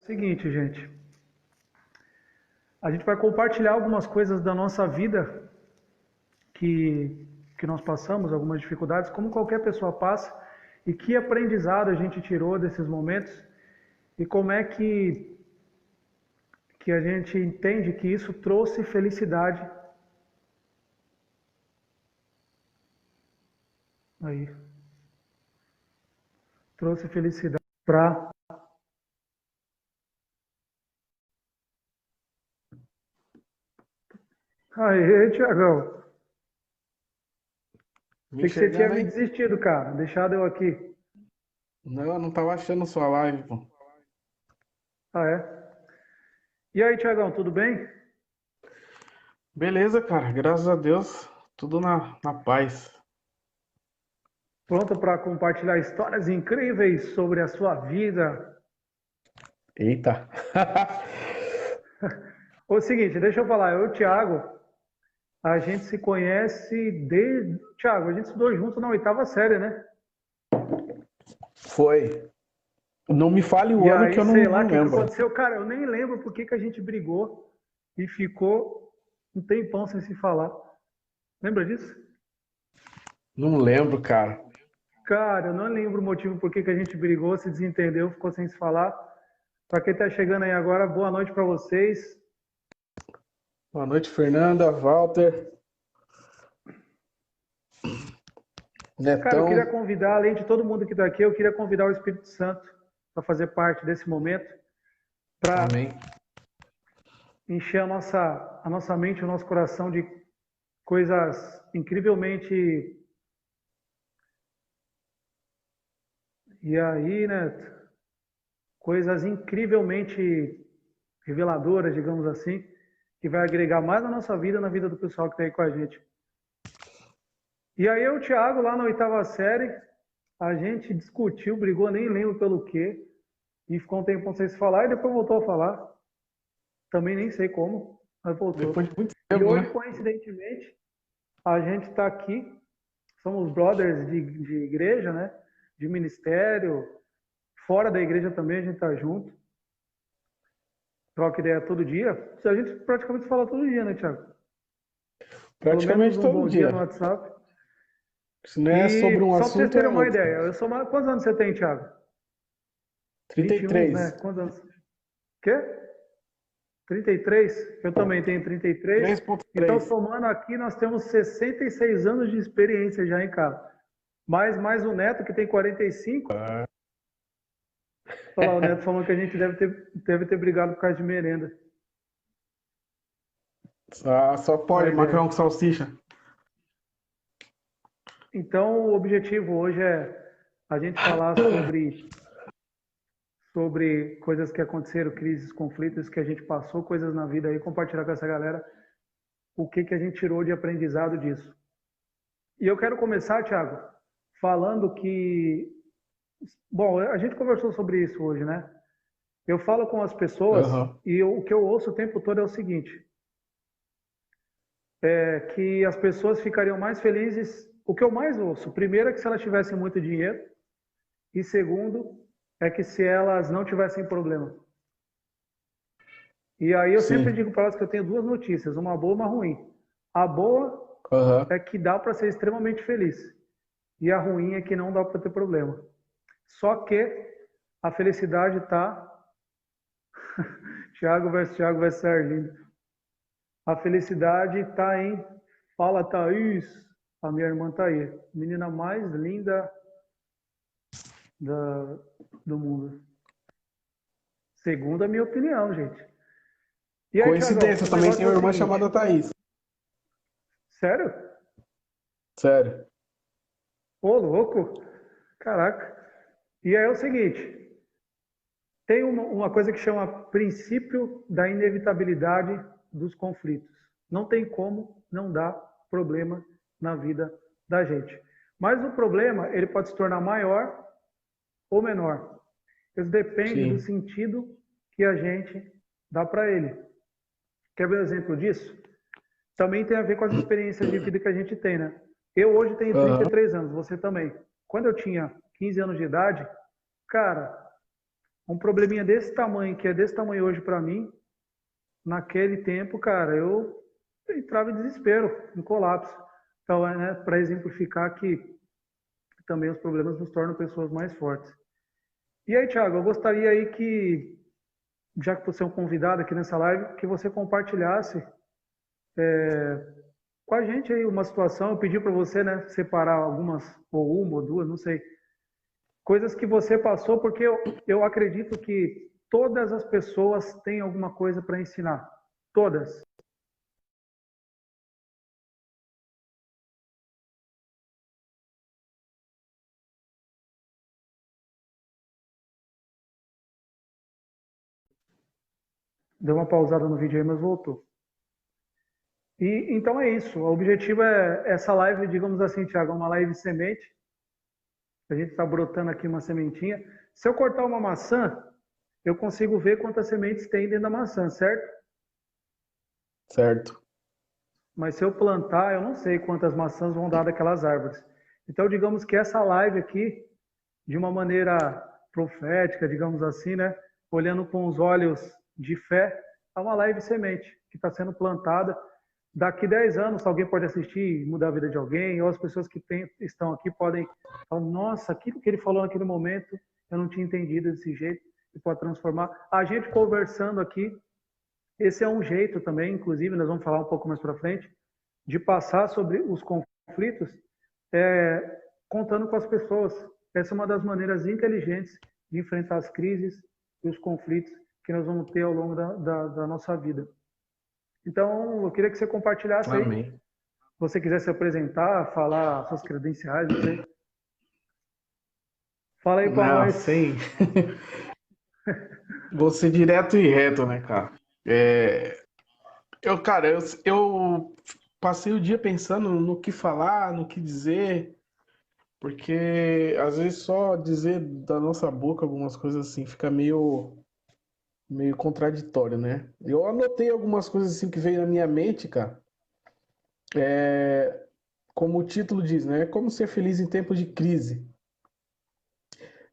Seguinte, gente, a gente vai compartilhar algumas coisas da nossa vida que, que nós passamos, algumas dificuldades, como qualquer pessoa passa, e que aprendizado a gente tirou desses momentos e como é que a gente entende que isso trouxe felicidade aí, trouxe felicidade para... Aê, Tiagão, Me achei que você tinha chegando me aí? desistido, cara, deixado eu aqui. Não, eu não tava achando sua live, pô. Ah, é? E aí, Tiagão, tudo bem? Beleza, cara, graças a Deus, tudo na paz. Pronto para compartilhar histórias incríveis sobre a sua vida? Eita. O seguinte, deixa eu falar, eu e o Thiago, a gente se conhece desde... Thiago, a gente estudou junto na oitava série, né? Foi. Não me fale o E ano que aí, eu sei lá o não que que lembro. aconteceu. Cara, eu nem lembro por que que a gente brigou e ficou um tempão sem se falar. Lembra disso? Não lembro, cara. Cara, eu não lembro o motivo por que que a gente brigou, se desentendeu, ficou sem se falar. Para quem tá chegando aí agora, boa noite para vocês. Boa noite, Fernanda, Walter, Cara, eu queria Netão. convidar, além de todo mundo que está aqui, eu queria convidar o Espírito Santo para fazer parte desse momento, para Amém. encher a nossa mente, o nosso coração de coisas incrivelmente. E aí, né? Coisas incrivelmente reveladoras, digamos assim, que vai agregar mais na nossa vida, na vida do pessoal que está aí com a gente. E aí, eu e o Thiago, lá na oitava série, a gente discutiu, brigou, nem lembro pelo quê, e ficou um tempo sem se falar, e depois voltou a falar. Também nem sei como, mas Depois voltou. de muito E tempo, hoje, né? coincidentemente, a gente está aqui, somos brothers de igreja, né? De ministério, fora da igreja também a gente está junto, troca ideia todo dia. A gente praticamente fala todo dia, né, Thiago? Pelo menos Praticamente um todo bom dia no dia. WhatsApp. Se não é sobre E um só para vocês assunto, terem é uma outro. ideia, eu sou mais... Quantos anos você tem, Thiago? 21, né? 33. Quantos anos? Quê? 33? Eu também tenho 33. Então, 3.3. somando aqui, nós temos 66 anos de experiência já em casa. Mais o Neto, que tem 45. Olha lá, o Neto falando que a gente deve ter brigado por causa de merenda. Só Olha a pode, ideia. macarrão com salsicha. Então, o objetivo hoje é a gente falar sobre coisas que aconteceram, crises, conflitos que a gente passou, coisas na vida aí, compartilhar com essa galera o que a gente tirou de aprendizado disso. E eu quero começar, Thiago, falando que, bom, a gente conversou sobre isso hoje, né? Eu falo com as pessoas Aham. e o que eu ouço o tempo todo é o seguinte: é que as pessoas ficariam mais felizes. O que eu mais ouço, primeiro, é que se elas tivessem muito dinheiro, e segundo, é que se elas não tivessem problema. E aí eu sempre Sim. digo para elas que eu tenho duas notícias, uma boa e uma ruim. A boa Aham. é que dá para ser extremamente feliz, e a ruim é que não dá para ter problema. Só que a felicidade está. Thiago versus Arlindo. A felicidade está em. Fala, Thaís. A minha irmã tá aí. Menina mais linda da, do mundo. Segundo a minha opinião, gente. E aí, Tiagão, Coincidência, eu o também negócio é tenho o uma irmã seguinte. chamada Thaís. Sério? Sério. Ô, louco? Caraca. E aí é o seguinte. Tem uma coisa que chama princípio da inevitabilidade dos conflitos. Não tem como não dar problema na vida da gente. Mas o problema, ele pode se tornar maior ou menor. Isso depende do Sim. sentido que a gente dá para ele. Quer ver um exemplo disso? Também tem a ver com as experiências de vida que a gente tem, né? Eu hoje tenho trinta e Aham. três anos, você também. Quando eu tinha 15 anos de idade, cara, Um probleminha desse tamanho, que é desse tamanho hoje para mim, naquele tempo, cara, eu entrava em desespero, em colapso. Então, né, para exemplificar que também os problemas nos tornam pessoas mais fortes. E aí, Thiago, eu gostaria aí que, já que você é um convidado aqui nessa live, que você compartilhasse com a gente aí uma situação. Eu pedi para você, né, separar algumas, ou uma ou duas, não sei, coisas que você passou, porque eu acredito que todas as pessoas têm alguma coisa para ensinar. Todas. Deu uma pausada no vídeo aí, mas voltou. E então é isso. O objetivo é essa live, digamos assim, Thiago, uma live semente. A gente está brotando aqui uma sementinha. Se eu cortar uma maçã, eu consigo ver quantas sementes tem dentro da maçã, certo? Certo. Mas se eu plantar, eu não sei quantas maçãs vão dar daquelas árvores. Então, digamos que essa live aqui, de uma maneira profética, digamos assim, né? Olhando com os olhos de fé, é uma live semente que está sendo plantada. Daqui 10 anos, alguém pode assistir e mudar a vida de alguém, ou as pessoas que estão aqui podem falar, nossa, aquilo que ele falou naquele momento, eu não tinha entendido desse jeito, e pode transformar. A gente conversando aqui, esse é um jeito também, inclusive, nós vamos falar um pouco mais para frente, de passar sobre os conflitos, contando com as pessoas. Essa é uma das maneiras inteligentes de enfrentar as crises e os conflitos que nós vamos ter ao longo da nossa vida. Então, eu queria que você compartilhasse aí. Se Amém. você quiser se apresentar, falar suas credenciais, não sei. Fala aí para Não, nós. sem. Vou ser direto e reto, né, cara? É, eu passei o dia pensando no que falar, no que dizer, porque às vezes só dizer da nossa boca algumas coisas assim fica meio contraditório, né? Eu anotei algumas coisas assim que veio na minha mente, cara. Como o título diz, né? Como ser feliz em tempos de crise.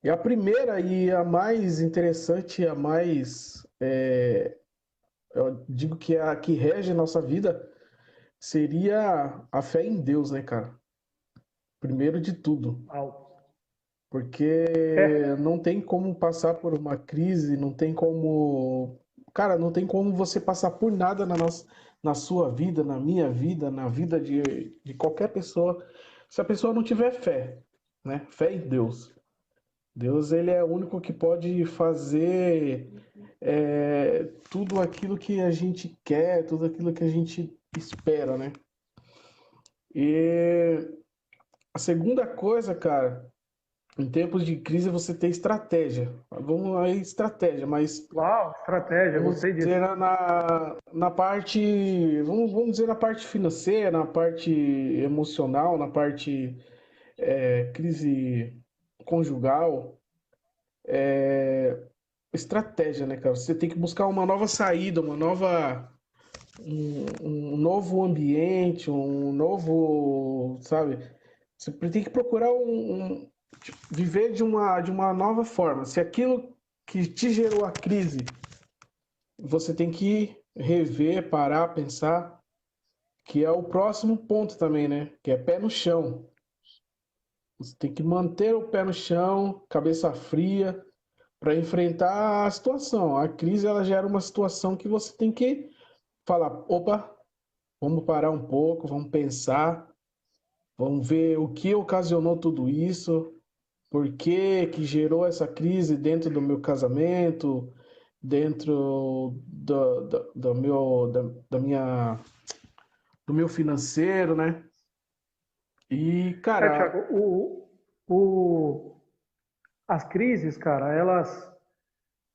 E a primeira e a mais interessante, a mais, eu digo que é a que rege a nossa vida, seria a fé em Deus, né, cara? Primeiro de tudo. Porque É, não tem como passar por uma crise, não tem como. Cara, não tem como você passar por nada na sua vida, na minha vida, na vida de qualquer pessoa, se a pessoa não tiver fé, né? Fé em Deus. Deus, ele é o único que pode fazer tudo aquilo que a gente quer, tudo aquilo que a gente espera, né? E a segunda coisa, cara, em tempos de crise você tem estratégia. Vamos aí, estratégia, mas uau, estratégia, vamos gostei dizer disso. na parte, vamos dizer na parte financeira, na parte emocional, na parte crise conjugal, estratégia, né, cara? Você tem que buscar uma nova saída, um novo ambiente, um novo, sabe? Você tem que procurar viver de uma nova forma. Se aquilo que te gerou a crise, você tem que rever, parar, pensar, que é o próximo ponto também, né? Que é pé no chão. Você tem que manter o pé no chão, cabeça fria, para enfrentar a situação. A crise ela gera uma situação que você tem que falar, opa, vamos parar um pouco, vamos pensar, vamos ver o que ocasionou tudo isso, por que que gerou essa crise dentro do meu casamento, dentro do meu financeiro, né? E, cara, Tiago, o, as crises, cara,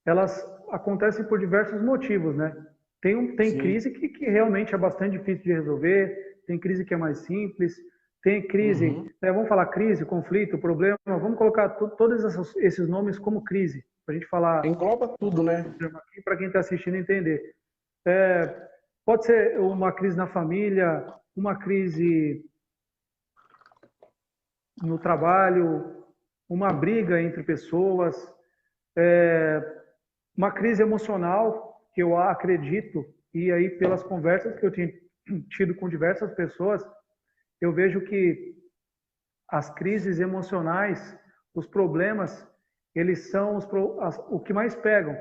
elas acontecem por diversos motivos, né? Tem sim. crise que realmente é bastante difícil de resolver, tem crise que é mais simples, tem crise, Uhum. né, vamos falar crise, conflito, problema, vamos colocar todos esses nomes como crise, para a gente falar Engloba tudo, né? aqui para quem está assistindo entender. É, pode ser uma crise na família, uma crise no trabalho, uma briga entre pessoas, Uma crise emocional que eu acredito, e aí pelas conversas que eu tinha tido com diversas pessoas, eu vejo que as crises emocionais, os problemas, eles são o que mais pegam.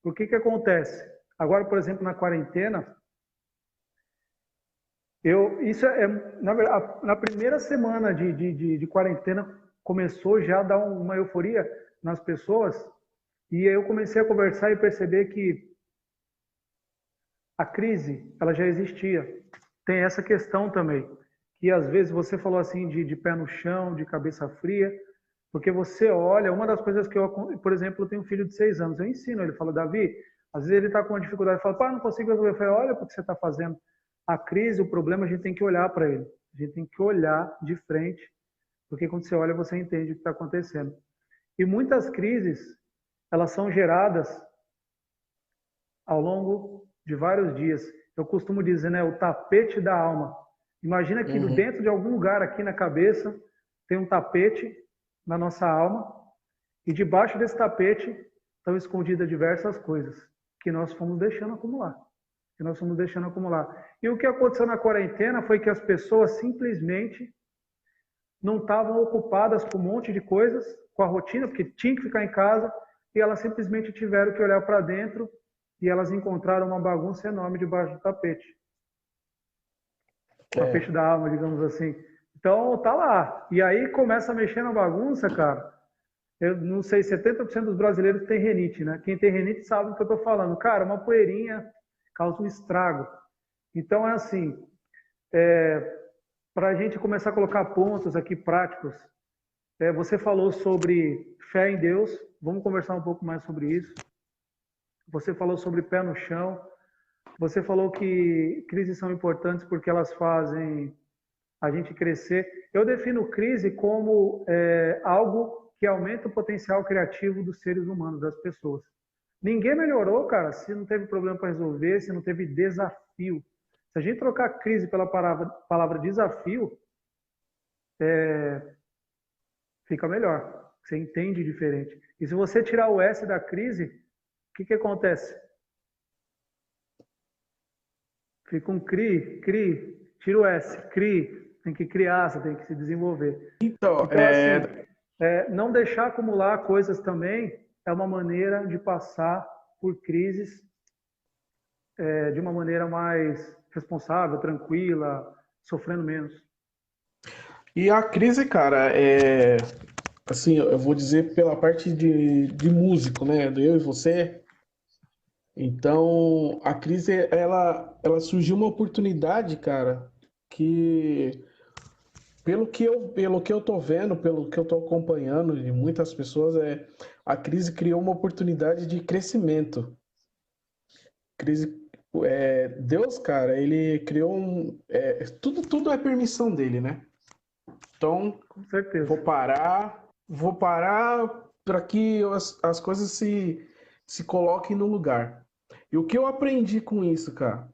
O que acontece? Agora, por exemplo, na quarentena, isso é, na primeira semana de quarentena, começou já a dar uma euforia nas pessoas, e aí eu comecei a conversar e perceber que a crise, ela já existia. Tem essa questão também, que às vezes você falou assim de pé no chão, de cabeça fria, porque você olha, uma das coisas que eu, por exemplo, eu tenho um filho de 6 anos, eu ensino, ele fala, Davi, às vezes ele está com uma dificuldade, fala, pai, não consigo resolver. Eu falo, olha o que você está fazendo. A crise, o problema, a gente tem que olhar para ele. A gente tem que olhar de frente, porque quando você olha, você entende o que está acontecendo. E muitas crises, elas são geradas ao longo de vários dias. Eu costumo dizer, né, o tapete da alma. Imagina que Uhum. dentro de algum lugar aqui na cabeça tem um tapete na nossa alma e debaixo desse tapete estão escondidas diversas coisas que nós fomos deixando acumular. Que nós fomos deixando acumular. E o que aconteceu na quarentena foi que as pessoas simplesmente não estavam ocupadas com um monte de coisas, com a rotina, porque tinha que ficar em casa, e elas simplesmente tiveram que olhar para dentro e elas encontraram uma bagunça enorme debaixo do tapete. O tapete É. da alma, digamos assim. Então, tá lá. E aí começa a mexer na bagunça, cara. Eu não sei, 70% dos brasileiros têm renite, né? Quem tem renite sabe do que eu estou falando. Cara, uma poeirinha causa um estrago. Então, é assim, para a gente começar a colocar pontos aqui práticos, você falou sobre fé em Deus, vamos conversar um pouco mais sobre isso. Você falou sobre pé no chão, você falou que crises são importantes porque elas fazem a gente crescer. Eu defino crise como algo que aumenta o potencial criativo dos seres humanos, das pessoas. Ninguém melhorou, cara, se não teve problema para resolver, se não teve desafio. Se a gente trocar crise pela palavra desafio, fica melhor. Você entende diferente. E se você tirar o S da crise, o que acontece? Fica um cri, tira o S, cri. Tem que criar, você tem que se desenvolver. Então, Então, assim, não deixar acumular coisas também é uma maneira de passar por crises de uma maneira mais responsável, tranquila, sofrendo menos. e a crise, cara, assim, eu vou dizer pela parte de músico, né? Do eu e você. Então, a crise, ela surgiu uma oportunidade, cara, que pelo que eu tô vendo, pelo que eu tô acompanhando de muitas pessoas, a crise criou uma oportunidade de crescimento. Crise, Deus, cara, ele criou tudo é permissão dele, né? Então, Com certeza. vou parar para que as coisas se coloquem no lugar. E o que eu aprendi com isso, cara?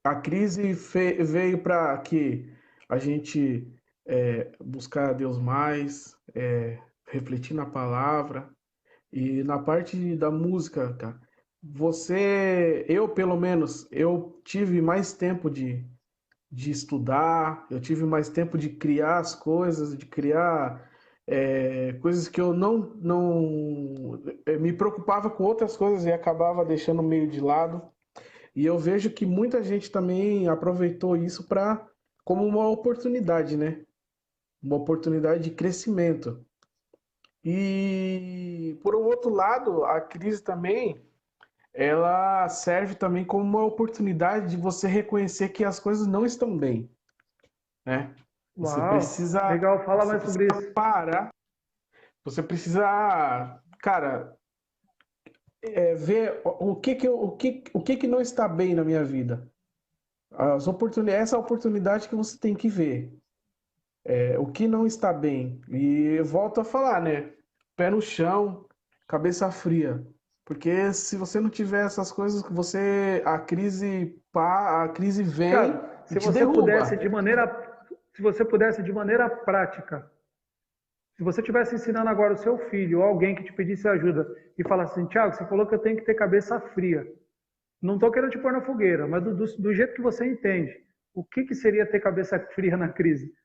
A crise veio para que a gente buscar a Deus mais, refletir na palavra e na parte da música, cara. Eu pelo menos, eu tive mais tempo de estudar, eu tive mais tempo de criar as coisas, de criar coisas que eu não me preocupava com outras coisas e acabava deixando meio de lado. E eu vejo que muita gente também aproveitou isso para como uma oportunidade, né? Uma oportunidade de crescimento. E por um outro lado, a crise também, ela serve também como uma oportunidade de você reconhecer que as coisas não estão bem, né? Você Uau, precisa, legal, fala você mais sobre precisa isso. parar, você precisa, cara, ver o que que não está bem na minha vida. Essa oportunidade que você tem que ver. O que não está bem. E eu volto a falar, né? Pé no chão, cabeça fria. Porque se você não tiver essas coisas, a crise vem Cara, e te derruba. se você pudesse de maneira prática, Se você estivesse ensinando agora o seu filho ou alguém que te pedisse ajuda e falasse assim, Thiago, você falou que eu tenho que ter cabeça fria. Não estou querendo te pôr na fogueira, mas do jeito que você entende, o que seria ter cabeça fria na crise?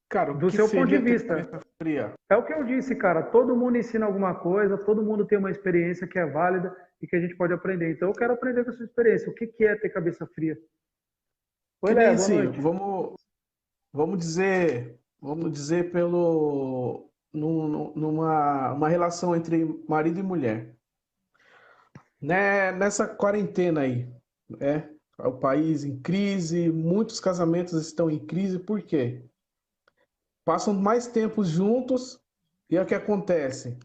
Cara, o Do que seu ponto de seria ter vista. cabeça fria? É o que eu disse, cara. Todo mundo ensina alguma coisa, todo mundo tem uma experiência que é válida e que a gente pode aprender. Então eu quero aprender com a sua experiência. O que é ter cabeça fria? Oi, Que Léo, nem boa assim, noite. vamos dizer numa uma relação entre marido e mulher. Né? Nessa quarentena aí, né? O país em crise, muitos casamentos estão em crise, por quê? Passam mais tempo juntos e é o que acontece.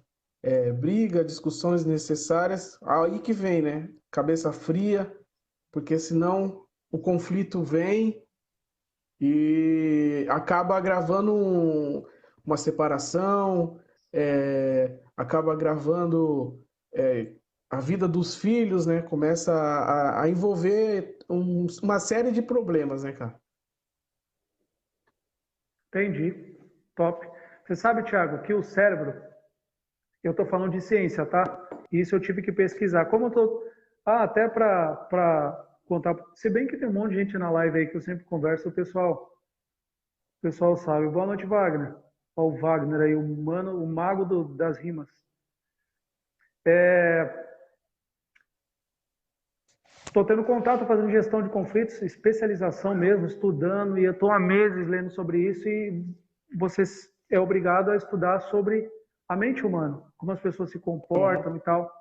Briga, discussões necessárias, aí que vem, né? Cabeça fria, porque senão o conflito vem e acaba agravando uma separação, acaba agravando a vida dos filhos, né? Começa a envolver uma série de problemas, né, cara? Entendi. Top. Você sabe, Thiago, que o cérebro, eu estou falando de ciência, tá? Isso eu tive que pesquisar. Como eu tô. Ah, até para contar. Se bem que tem um monte de gente na live aí que eu sempre converso, o pessoal sabe. Boa noite, Wagner. Ó, o Wagner aí, o mano, o mago das rimas. Estou tendo contato, fazendo gestão de conflitos, especialização mesmo, estudando, e eu estou há meses lendo sobre isso, e você é obrigado a estudar sobre a mente humana, como as pessoas se Uhum. comportam e tal.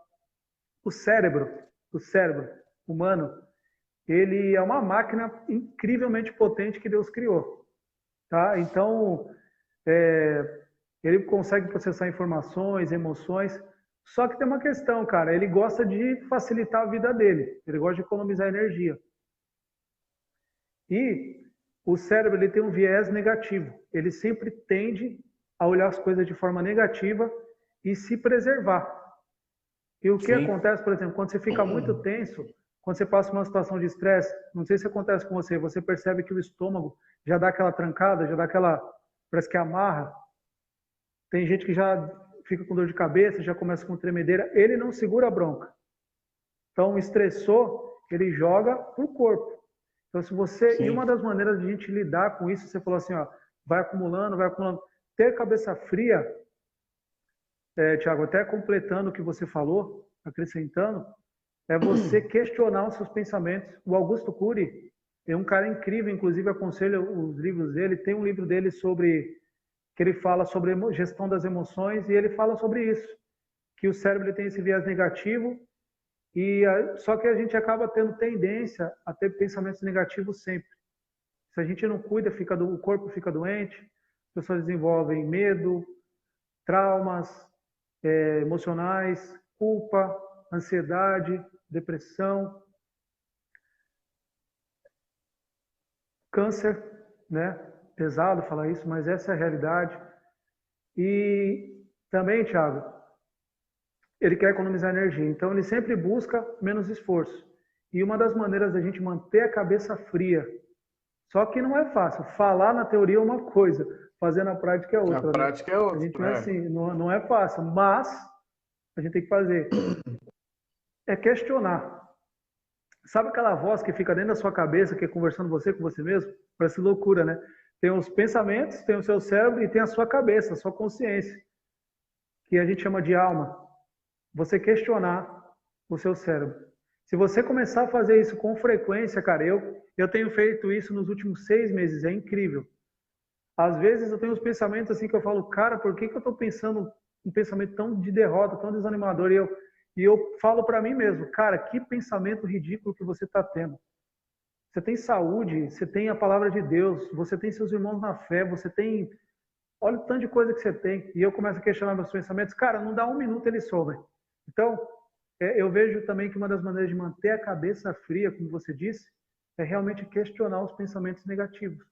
O cérebro, o cérebro humano, ele é uma máquina incrivelmente potente que Deus criou, tá? Então, ele consegue processar informações, emoções, só que tem uma questão, cara, ele gosta de facilitar a vida dele, ele gosta de economizar energia. E o cérebro ele tem um viés negativo. Ele sempre tende a olhar as coisas de forma negativa e se preservar. E o que Sim. acontece, por exemplo, quando você fica muito tenso, quando você passa uma situação de estresse, não sei se acontece com você, você percebe que o estômago já dá aquela trancada, já dá aquela, parece que amarra. Tem gente que já fica com dor de cabeça, já começa com tremedeira. Ele não segura a bronca. Então, estressou, ele joga para o corpo. Então, se você. E uma Sim. das maneiras de a gente lidar com isso, você falou assim, ó, vai acumulando, vai acumulando. Ter cabeça fria, Tiago, até completando o que você falou, acrescentando, é você questionar os seus pensamentos. O Augusto Cury é um cara incrível, inclusive aconselho os livros dele. Tem um livro dele sobre que ele fala sobre gestão das emoções e ele fala sobre isso, que o cérebro ele tem esse viés negativo e só que a gente acaba tendo tendência a ter pensamentos negativos sempre. Se a gente não cuida, o corpo fica doente, as pessoas desenvolvem medo, traumas emocionais, culpa, ansiedade, depressão, câncer, né? Pesado falar isso, mas essa é a realidade. E também, Thiago, ele quer economizar energia, então ele sempre busca menos esforço. E uma das maneiras da gente manter a cabeça fria, só que não é fácil. Falar na teoria é uma coisa, fazer na prática é A outra, né? prática é A gente outra, não é assim, não é fácil, mas a gente tem que fazer. É questionar. Sabe aquela voz que fica dentro da sua cabeça, que é conversando você com você mesmo? Parece loucura, né? Tem os pensamentos, tem o seu cérebro e tem a sua cabeça, a sua consciência, que a gente chama de alma. Você questionar o seu cérebro. Se você começar a fazer isso com frequência, cara, eu tenho feito isso nos últimos 6 meses, é incrível. Às vezes eu tenho uns pensamentos assim que eu falo, cara, por que eu estou pensando um pensamento tão de derrota, tão desanimador? E eu falo para mim mesmo, cara, que pensamento ridículo que você está tendo. Você tem saúde, você tem a palavra de Deus, você tem seus irmãos na fé, você tem. Olha o tanto de coisa que você tem. E eu começo a questionar meus pensamentos, cara, não dá um minuto eles sobem. Então, eu vejo também que uma das maneiras de manter a cabeça fria, como você disse, é realmente questionar os pensamentos negativos.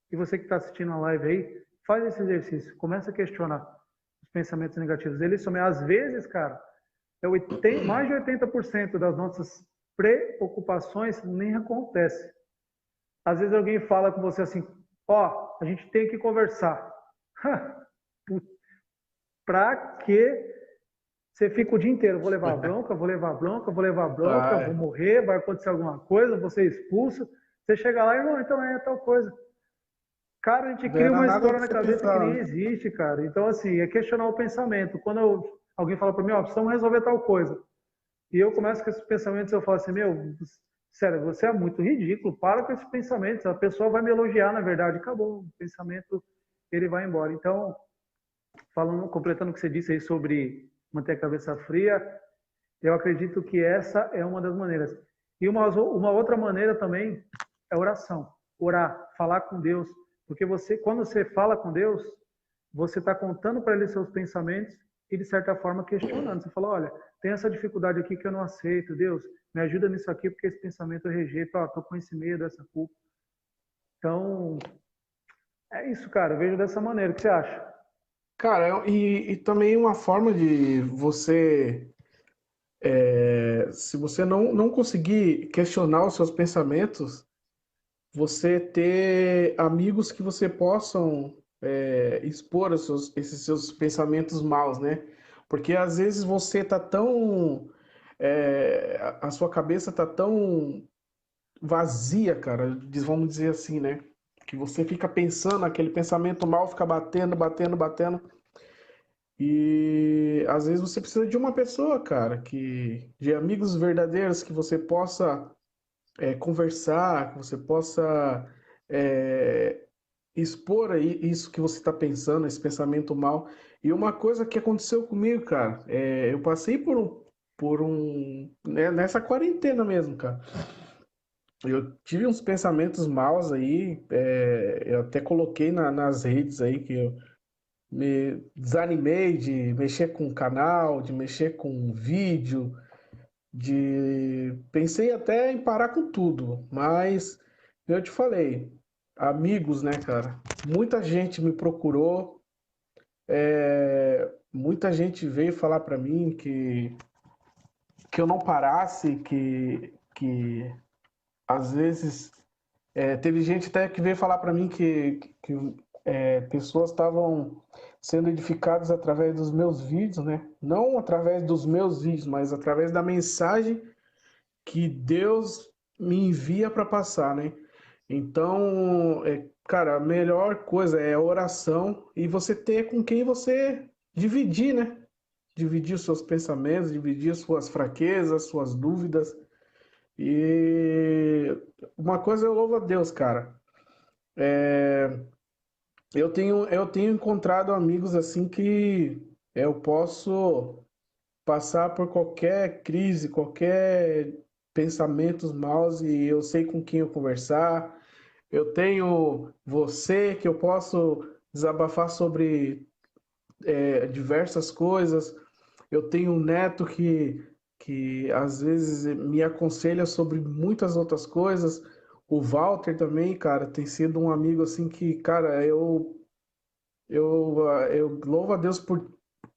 E você que está assistindo a live aí, faz esse exercício, começa a questionar os pensamentos negativos. Eles somem, às vezes, cara, mais de 80% das nossas preocupações nem acontece. Às vezes alguém fala com você assim, ó, a gente tem que conversar. Pra que você fica o dia inteiro? Vou levar bronca, vou levar bronca, vou levar bronca, Ah, vou é. morrer, vai acontecer alguma coisa, vou ser expulso. Você chega lá e não, então é tal coisa. Cara, a gente Não cria era uma nada história do na que você cabeça que pensava, nem né? existe, cara. Então, assim, é questionar o pensamento. Quando alguém fala para mim, ó, precisamos resolver tal coisa. E eu começo com esses pensamentos, eu falo assim, meu, sério, você é muito ridículo, para com esses pensamentos. A pessoa vai me elogiar, na verdade, acabou. O pensamento, ele vai embora. Então, falando, completando o que você disse aí sobre manter a cabeça fria, eu acredito que essa é uma das maneiras. E uma outra maneira também é oração. Orar, falar com Deus. Porque você, quando você fala com Deus, você está contando para Ele seus pensamentos e, de certa forma, questionando. Você fala, olha, tem essa dificuldade aqui que eu não aceito. Deus, me ajuda nisso aqui, porque esse pensamento eu rejeito. Estou com esse medo, essa culpa. Então, é isso, cara. Eu vejo dessa maneira. O que você acha? Cara, e também uma forma de você, se você não conseguir questionar os seus pensamentos, você ter amigos que você possam expor esses seus pensamentos maus, né? Porque às vezes você tá tão, a sua cabeça tá tão vazia, cara, vamos dizer assim, né? Que você fica pensando, aquele pensamento mal fica batendo, batendo, batendo. E às vezes você precisa de uma pessoa, cara, de amigos verdadeiros que você possa conversar, que você possa é, expor aí isso que você está pensando, esse pensamento mal. E uma coisa que aconteceu comigo, cara, eu passei né, nessa quarentena mesmo, cara. Eu tive uns pensamentos maus aí, eu até coloquei nas redes aí que eu me desanimei de mexer com o canal, de mexer com vídeo, pensei até em parar com tudo, mas eu te falei, amigos, né, cara? Muita gente me procurou, muita gente veio falar pra mim que eu não parasse, que às vezes teve gente até que veio falar pra mim que pessoas estavam sendo edificadas através dos meus vídeos, né? Não através dos meus vídeos, mas através da mensagem que Deus me envia para passar, né? Então, cara, a melhor coisa é a oração e você ter com quem você dividir, né? Dividir os seus pensamentos, dividir suas fraquezas, suas dúvidas. E uma coisa eu louvo a Deus, cara. Eu tenho encontrado amigos assim que eu posso passar por qualquer crise, qualquer pensamentos maus e eu sei com quem eu conversar. Eu tenho você que eu posso desabafar sobre diversas coisas. Eu tenho um neto que às vezes me aconselha sobre muitas outras coisas. O Walter também, cara, tem sido um amigo assim que, cara, eu louvo a Deus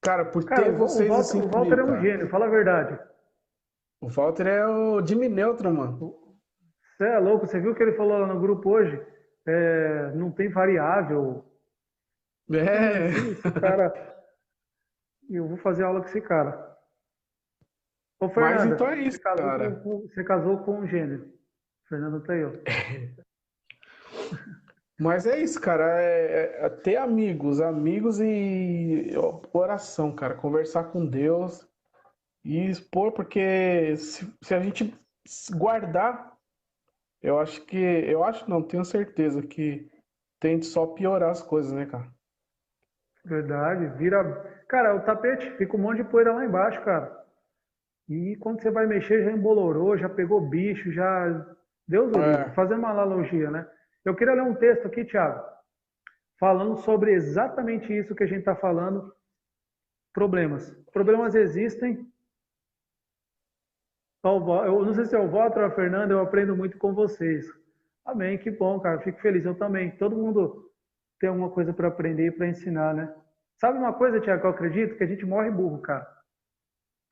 cara, por Cara, ter vocês assim O Walter comigo, é um cara. gênio, fala a verdade. O Walter é o Jimmy Neutron, mano. Você é louco, você viu o que ele falou lá no grupo hoje? É, não tem variável. Eu falei É. assim, esse cara, eu vou fazer aula com esse cara. Ô, Mas então Fernanda, é isso, cara. você casou com um gênio. Fernanda tá aí, ó. Mas é isso, cara. É ter amigos, amigos e oração, cara. Conversar com Deus e expor, porque se a gente guardar, eu acho não, tenho certeza que tende só a piorar as coisas, né, cara? Verdade, vira. Cara, o tapete, fica um monte de poeira lá embaixo, cara. E quando você vai mexer, já embolorou, já pegou bicho, já. Deus o livre. É, Fazendo uma analogia, né? Eu queria ler um texto aqui, Thiago, falando sobre exatamente isso que a gente está falando, problemas. Problemas existem. Eu não sei se é o Walter ou a Fernanda, eu aprendo muito com vocês. Amém, que bom, cara. Fico feliz. Eu também. Todo mundo tem alguma coisa para aprender e para ensinar, né? Sabe uma coisa, Tiago, que eu acredito? Que a gente morre burro, cara.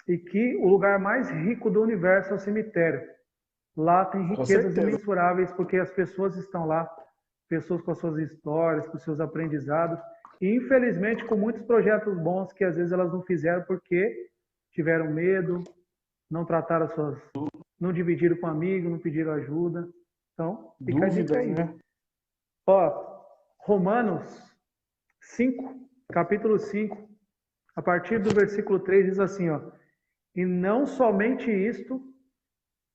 E que o lugar mais rico do universo é o cemitério. Lá tem com riquezas certeza. imensuráveis, porque as pessoas estão lá, pessoas com as suas histórias, com os seus aprendizados. E infelizmente com muitos projetos bons que às vezes elas não fizeram porque tiveram medo, não trataram suas, não dividiram com amigo, não pediram ajuda. Então, fica a dica Dúvidas, aí. né? Ó, Romanos 5, capítulo 5, a partir do versículo 3 diz assim, ó: "E não somente isto,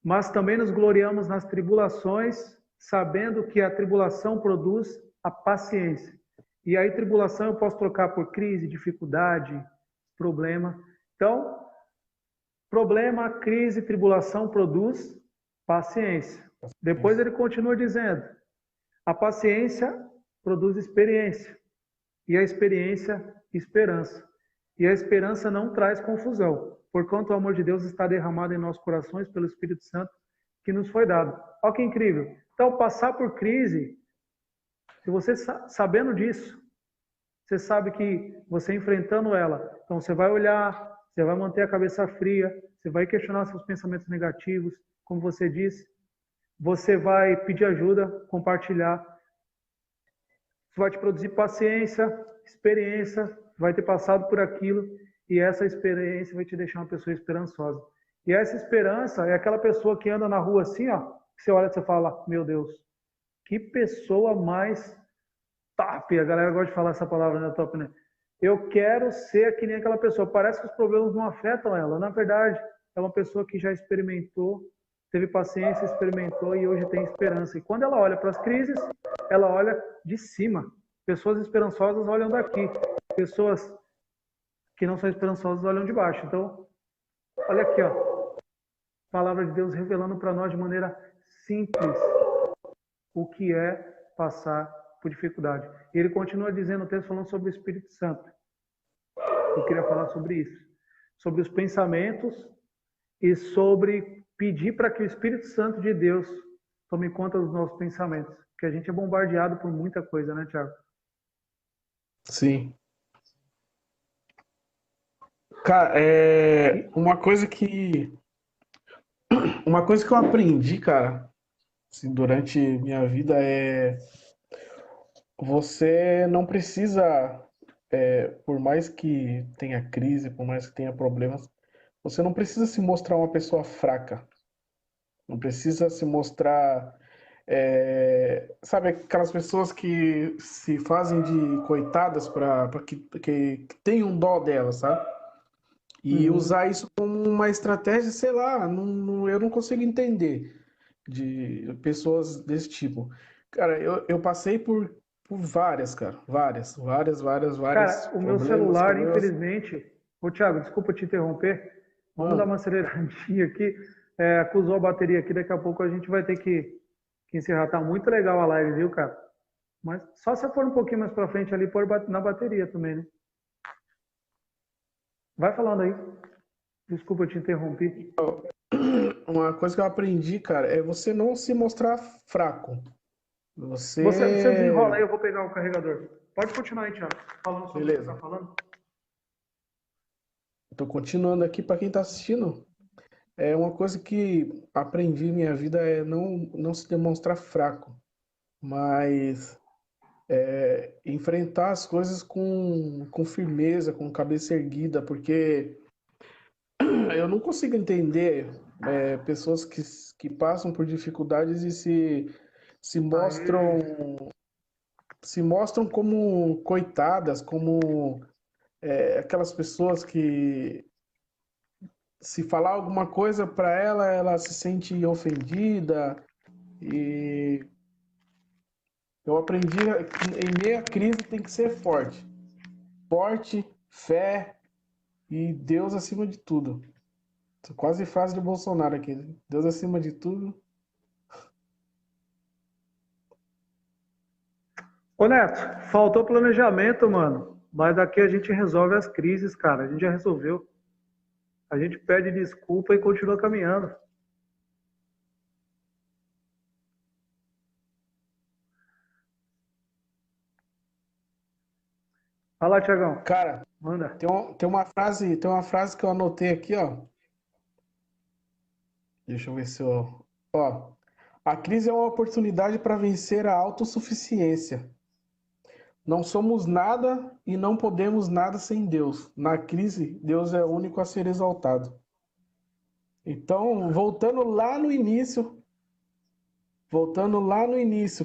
mas também nos gloriamos nas tribulações, sabendo que a tribulação produz a paciência." E aí, tribulação eu posso trocar por crise, dificuldade, problema. Então, problema, crise, tribulação produz paciência. Depois ele continua dizendo: a paciência produz experiência, e a experiência, esperança. E a esperança não traz confusão, porquanto o amor de Deus está derramado em nossos corações pelo Espírito Santo que nos foi dado. Olha que incrível. Então, passar por crise, se você sabendo disso, você sabe que você enfrentando ela, então você vai olhar, você vai manter a cabeça fria, você vai questionar seus pensamentos negativos, como você disse, você vai pedir ajuda, compartilhar, isso vai te produzir paciência, experiência, vai ter passado por aquilo e essa experiência vai te deixar uma pessoa esperançosa. E essa esperança é aquela pessoa que anda na rua assim, ó, que você olha e você fala: meu Deus, que pessoa mais top. A galera gosta de falar essa palavra, né, top, né? Eu quero ser que nem aquela pessoa. Parece que os problemas não afetam ela. Na verdade, é uma pessoa que já experimentou, teve paciência, experimentou e hoje tem esperança. E quando ela olha para as crises, ela olha de cima. Pessoas esperançosas olham daqui. Pessoas que não são esperançosas olham de baixo. Então, olha aqui, ó. A palavra de Deus revelando para nós de maneira simples o que é passar por dificuldade. E ele continua dizendo, o texto falando sobre o Espírito Santo. Eu queria falar sobre isso. Sobre os pensamentos e sobre pedir para que o Espírito Santo de Deus tome conta dos nossos pensamentos. Porque a gente é bombardeado por muita coisa, né, Tiago? Sim. Cara, uma coisa que eu aprendi, cara, assim, durante minha vida é você não precisa, por mais que tenha crise, por mais que tenha problemas, você não precisa se mostrar uma pessoa fraca. Não precisa se mostrar, sabe, aquelas pessoas que se fazem de coitadas para que tenham dó delas, sabe? E Uhum. usar isso como uma estratégia, sei lá, eu não consigo entender de pessoas desse tipo. Cara, eu passei por várias, cara, várias Cara, o meu celular, problemas. infelizmente. Ô, Tiago, desculpa te interromper. Vamos dar Ah, uma aceleradinha aqui. Acusou a bateria aqui, daqui a pouco a gente vai ter que encerrar. Tá muito legal a live, viu, cara? Mas só se for um pouquinho mais pra frente ali, pôr na bateria também, né? Vai falando aí. Desculpa, eu te interrompi. uma coisa que eu aprendi, cara, é você não se mostrar fraco. Você desenrola aí, Você. eu vou pegar o carregador. Pode continuar aí, Thiago, falando sobre o que você está Beleza. falando. Tô continuando aqui para quem tá assistindo. É uma coisa que aprendi em minha vida é não se demonstrar fraco, mas enfrentar as coisas com firmeza, com cabeça erguida, porque eu não consigo entender pessoas que passam por dificuldades e se Aí, se mostram como coitadas, como aquelas pessoas que se falar alguma coisa para ela, ela se sente ofendida. E eu aprendi que em meio à crise tem que ser forte. Forte, fé e Deus acima de tudo. Tô quase frase de Bolsonaro aqui. Deus acima de tudo. ô Neto, faltou planejamento, mano. Mas daqui a gente resolve as crises, cara. A gente já resolveu. A gente pede desculpa e continua caminhando. Fala lá, Tiagão. Cara, Manda. tem uma frase que eu anotei aqui, ó. Deixa eu ver se eu. Ó. A crise é uma oportunidade para vencer a autossuficiência. Não somos nada e não podemos nada sem Deus. Na crise, Deus é o único a ser exaltado. Então, voltando lá no início,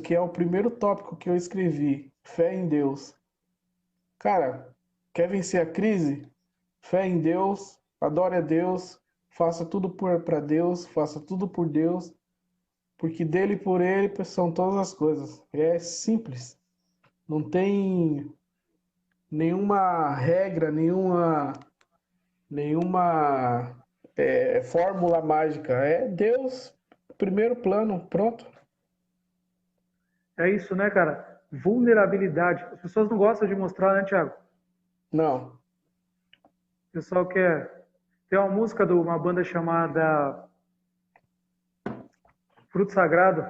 que é o primeiro tópico que eu escrevi, fé em Deus. Cara, quer vencer a crise? Fé em Deus, adore a Deus, faça tudo para Deus, faça tudo por Deus, porque dele e por ele são todas as coisas. É simples. Não tem nenhuma regra, nenhuma fórmula mágica. É Deus, primeiro plano, pronto. É isso, né, cara? Vulnerabilidade. As pessoas não gostam de mostrar, né, Thiago? Não. O pessoal quer. Tem uma música de uma banda chamada Fruto Sagrado.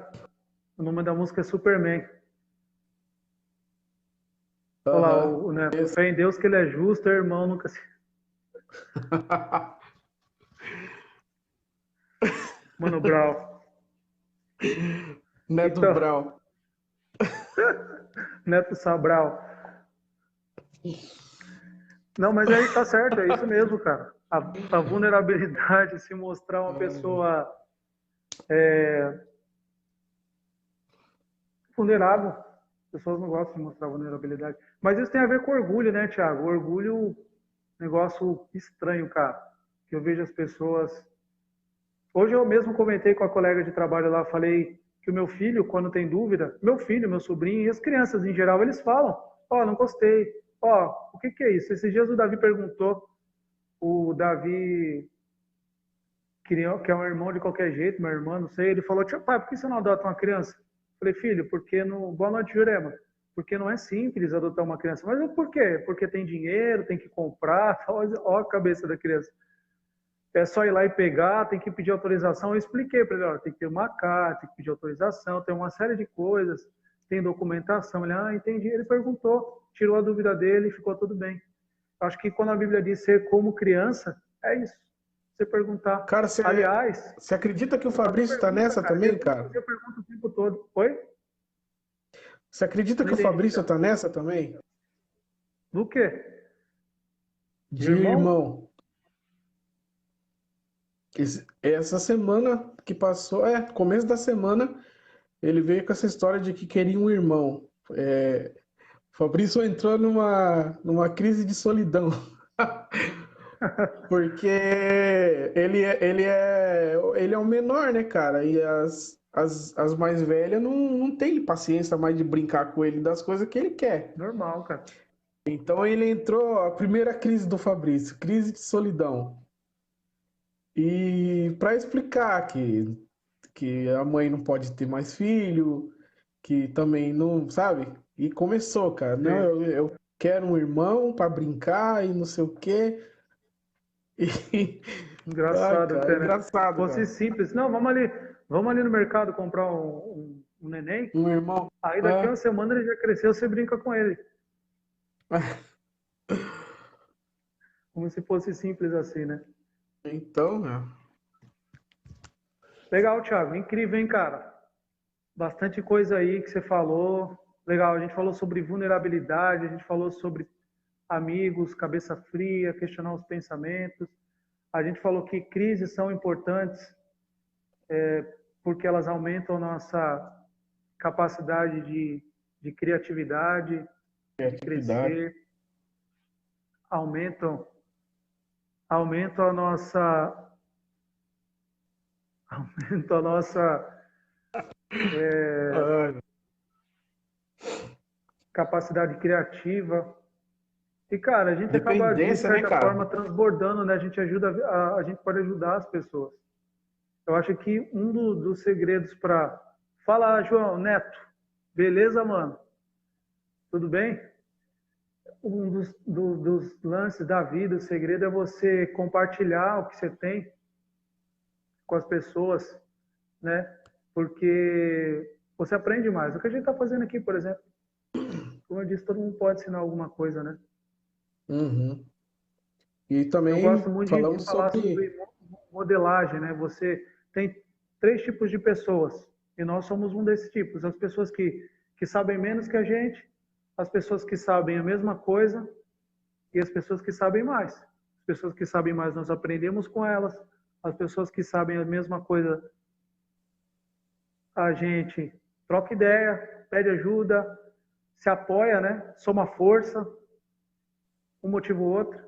O nome da música é Superman. Olha lá, Aham. o Neto. Fé em Deus que ele é justo, irmão, nunca se. Mano Brown. Neto Então, Brau. Neto Sabral. Não, mas aí tá certo, é isso mesmo, cara. A vulnerabilidade, se mostrar uma pessoa vulnerável. As pessoas não gostam de mostrar vulnerabilidade. Mas isso tem a ver com orgulho, né, Thiago? Orgulho, negócio estranho, cara. Que eu vejo as pessoas. Hoje eu mesmo comentei com a colega de trabalho lá, falei que o meu filho, quando tem dúvida, meu filho, meu sobrinho e as crianças em geral, eles falam: Ó, não gostei. Ó, o que que é isso? Esses dias o Davi perguntou, o Davi que é um irmão de qualquer jeito, meu irmão, não sei, ele falou: Tio, pai, por que você não adota uma criança? Eu falei: filho, porque no. Boa noite, Jurema. Porque não é simples adotar uma criança. Mas por quê? Porque tem dinheiro, tem que comprar. Olha a cabeça da criança. É só ir lá e pegar, tem que pedir autorização. Eu expliquei para ele: olha, tem que ter uma carta, tem que pedir autorização, tem uma série de coisas, tem documentação. Ele: ah, entendi. Ele perguntou, tirou a dúvida dele e ficou tudo bem. Acho que quando a Bíblia diz ser como criança, é isso. Você perguntar. Cara, Aliás, você acredita que o eu fazer Fabrício tá pergunta, nessa cara. também, Jesus cara? fazia pergunta o tempo todo. Oi? Você acredita Não que o entendi, Fabrício cara. tá nessa também? Do quê? De De irmão? irmão. Essa semana que passou, começo da semana, ele veio com essa história de que queria um irmão. Fabrício entrou numa crise de solidão, porque ele é o menor, né, cara? E as mais velhas não têm paciência mais de brincar com ele das coisas que ele quer. Normal, cara. Então ele entrou, a primeira crise do Fabrício, crise de solidão. E para explicar que a mãe não pode ter mais filho, que também não, sabe? E começou, cara. Não, Sim. eu quero um irmão para brincar e não sei o quê. E, ai, Engraçado cara, é até, né? engraçado, Fosse cara. simples. Não, vamos ali no mercado comprar um neném. Um irmão. Aí daqui a uma É. semana ele já cresceu, você brinca com ele. Como se fosse simples assim, né? Então, né? Legal, Thiago. Incrível, hein, cara? Bastante coisa aí que você falou. Legal, a gente falou sobre vulnerabilidade, a gente falou sobre amigos, cabeça fria, questionar os pensamentos. A gente falou que crises são importantes porque elas aumentam a nossa capacidade de criatividade, de Criatividade. crescer, aumentam, aumentam a nossa, aumentam a nossa Ai, capacidade criativa. E, cara, a gente acaba, de dependência, né, certa cara? forma, transbordando, né? A gente ajuda, a gente pode ajudar as pessoas. Eu acho que um dos segredos para. Fala, João, Neto. Beleza, mano? Tudo bem? Um dos lances da vida, o segredo é você compartilhar o que você tem com as pessoas, né? Porque você aprende mais. O que a gente está fazendo aqui, por exemplo, como eu disse, todo mundo pode ensinar alguma coisa, né? Uhum. E Eu gosto também muito de falamos falar sobre. sobre modelagem, né? Você tem três tipos de pessoas e nós somos um desses tipos. As pessoas que sabem menos que a gente, as pessoas que sabem a mesma coisa e as pessoas que sabem mais. As pessoas que sabem mais, nós aprendemos com elas. As pessoas que sabem a mesma coisa, a gente troca ideia, pede ajuda, se apoia, né? Soma força, um motivo ou outro.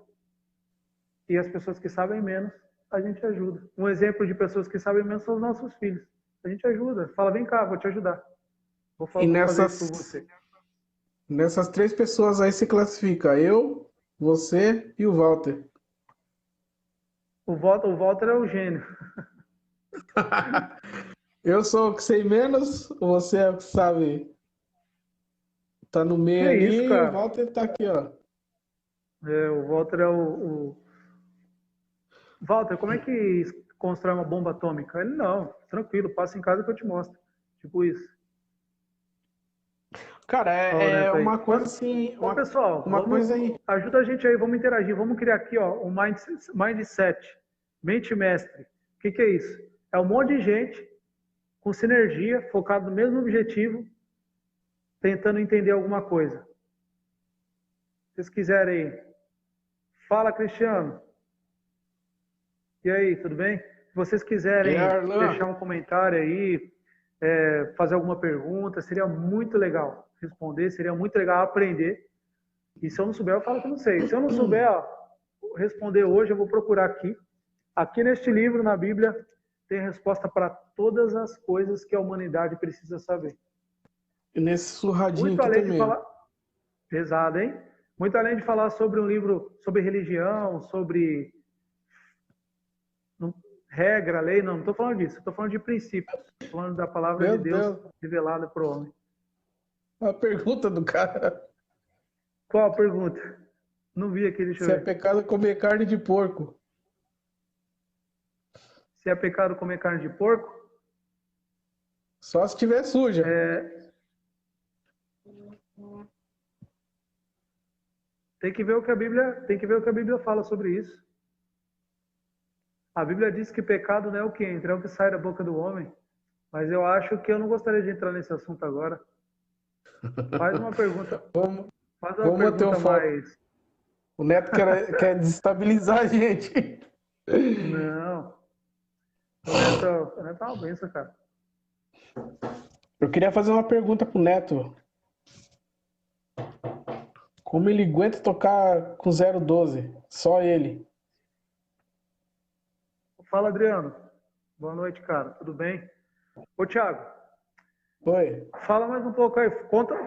E as pessoas que sabem menos, a gente ajuda. Um exemplo de pessoas que sabem menos são os nossos filhos. A gente ajuda, fala, vem cá, vou te ajudar. E Vou fazer isso por você. nessas três pessoas aí se classifica eu, você e o Walter. O Walter é o gênio. Eu sou o que sei menos, você é o que sabe, tá no Que meio é isso, ali, e o cara? Walter tá aqui, ó. O Walter é o... Walter, como é que constrói uma bomba atômica? Ele, não, tranquilo, passa em casa que eu te mostro. Tipo isso. Cara, Olha o é Neto aí. uma coisa assim, Ô, pessoal, uma coisa vamos... aí. Ajuda a gente aí, vamos interagir. Vamos criar aqui, ó, um mindset. Mente mestre. O que que é isso? É um monte de gente com sinergia, focado no mesmo objetivo, tentando entender alguma coisa. Se vocês quiserem, fala, Cristiano. E aí, tudo bem? Se vocês E quiserem Arlan, deixar um comentário aí, fazer alguma pergunta, seria muito legal responder, seria muito legal aprender. E se eu não souber, eu falo que não sei. Se eu não souber responder hoje, eu vou procurar aqui. Aqui neste livro, na Bíblia, tem resposta para todas as coisas que a humanidade precisa saber. nesse surradinho Muito aqui além de também, ó. falar, pesado, hein? Muito além de falar sobre um livro sobre religião, sobre regra, lei, não estou falando disso, estou falando de princípios, estou falando da palavra de Meu Deus Deus, revelada para o homem. a pergunta do cara, Qual a pergunta? Não vi aqui, deixa eu se é ver. pecado comer carne de porco. Se é pecado comer carne de porco, Só se estiver suja. tem que ver o que a Bíblia, tem que ver o que a Bíblia fala sobre isso. A Bíblia diz que pecado não é o que entra, é o que sai da boca do homem. Mas eu acho que eu não gostaria de entrar nesse assunto agora. Faz uma pergunta, Vamos, faz uma vamos manter o pergunta foco. mais. O Neto quer desestabilizar a gente. Não, o Neto é uma benção, cara. Eu queria fazer uma pergunta pro Neto. Como ele aguenta tocar com 012? Só ele. Fala, Adriano. Boa noite, cara. Tudo bem? Ô, Thiago, Oi. fala mais um pouco aí.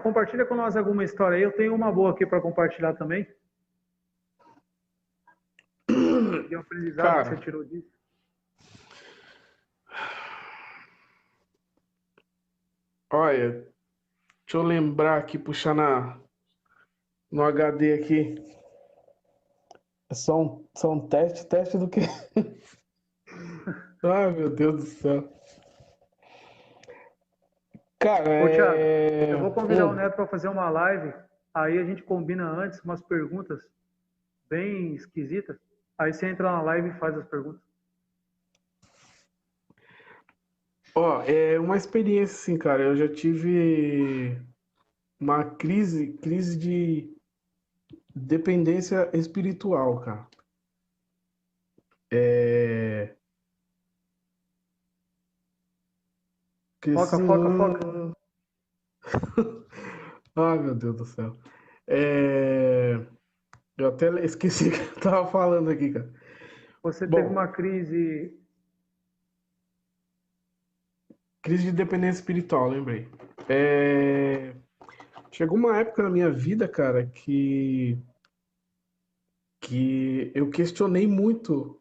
Compartilha com nós alguma história aí. Eu tenho uma boa aqui para compartilhar também. E o aprendizado que você Cara, tirou disso. olha, deixa eu lembrar aqui, puxar no HD aqui. É só um teste do quê? Ai, meu Deus do céu. Cara, Ô, Thiago, eu vou convidar o Neto para fazer uma live. Aí a gente combina antes umas perguntas bem esquisitas. Aí você entra na live e faz as perguntas. Ó, é uma experiência assim, cara. Eu já tive uma crise de dependência espiritual, cara. É... Que Foca, assim, foca, foca. ai, meu Deus do céu. É... Eu até esqueci o que eu tava falando aqui, cara. Você teve Bom, uma crise. crise de dependência espiritual, lembrei. É... Chegou uma época na minha vida, cara, que eu questionei muito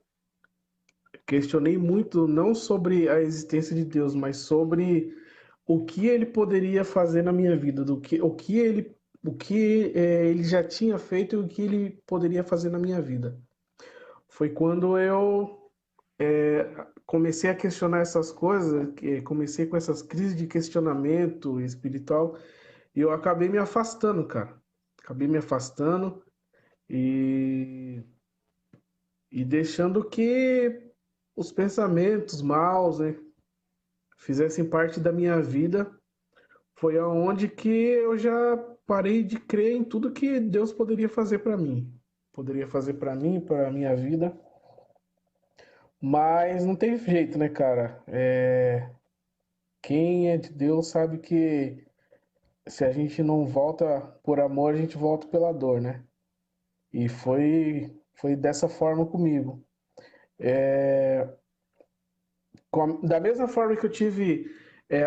não sobre a existência de Deus, mas sobre o que ele poderia fazer na minha vida, o que ele já tinha feito e o que ele poderia fazer na minha vida. Foi quando eu comecei a questionar essas coisas, comecei com essas crises de questionamento espiritual e eu acabei me afastando, cara. Acabei me afastando e, e deixando que os pensamentos maus, né, fizessem parte da minha vida. Foi aonde que eu já parei de crer em tudo que Deus poderia fazer para mim. Poderia fazer para mim, para minha vida. Mas não tem jeito, né, cara? Quem é de Deus sabe que se a gente não volta por amor, a gente volta pela dor, né? E foi dessa forma comigo. Da mesma forma que eu tive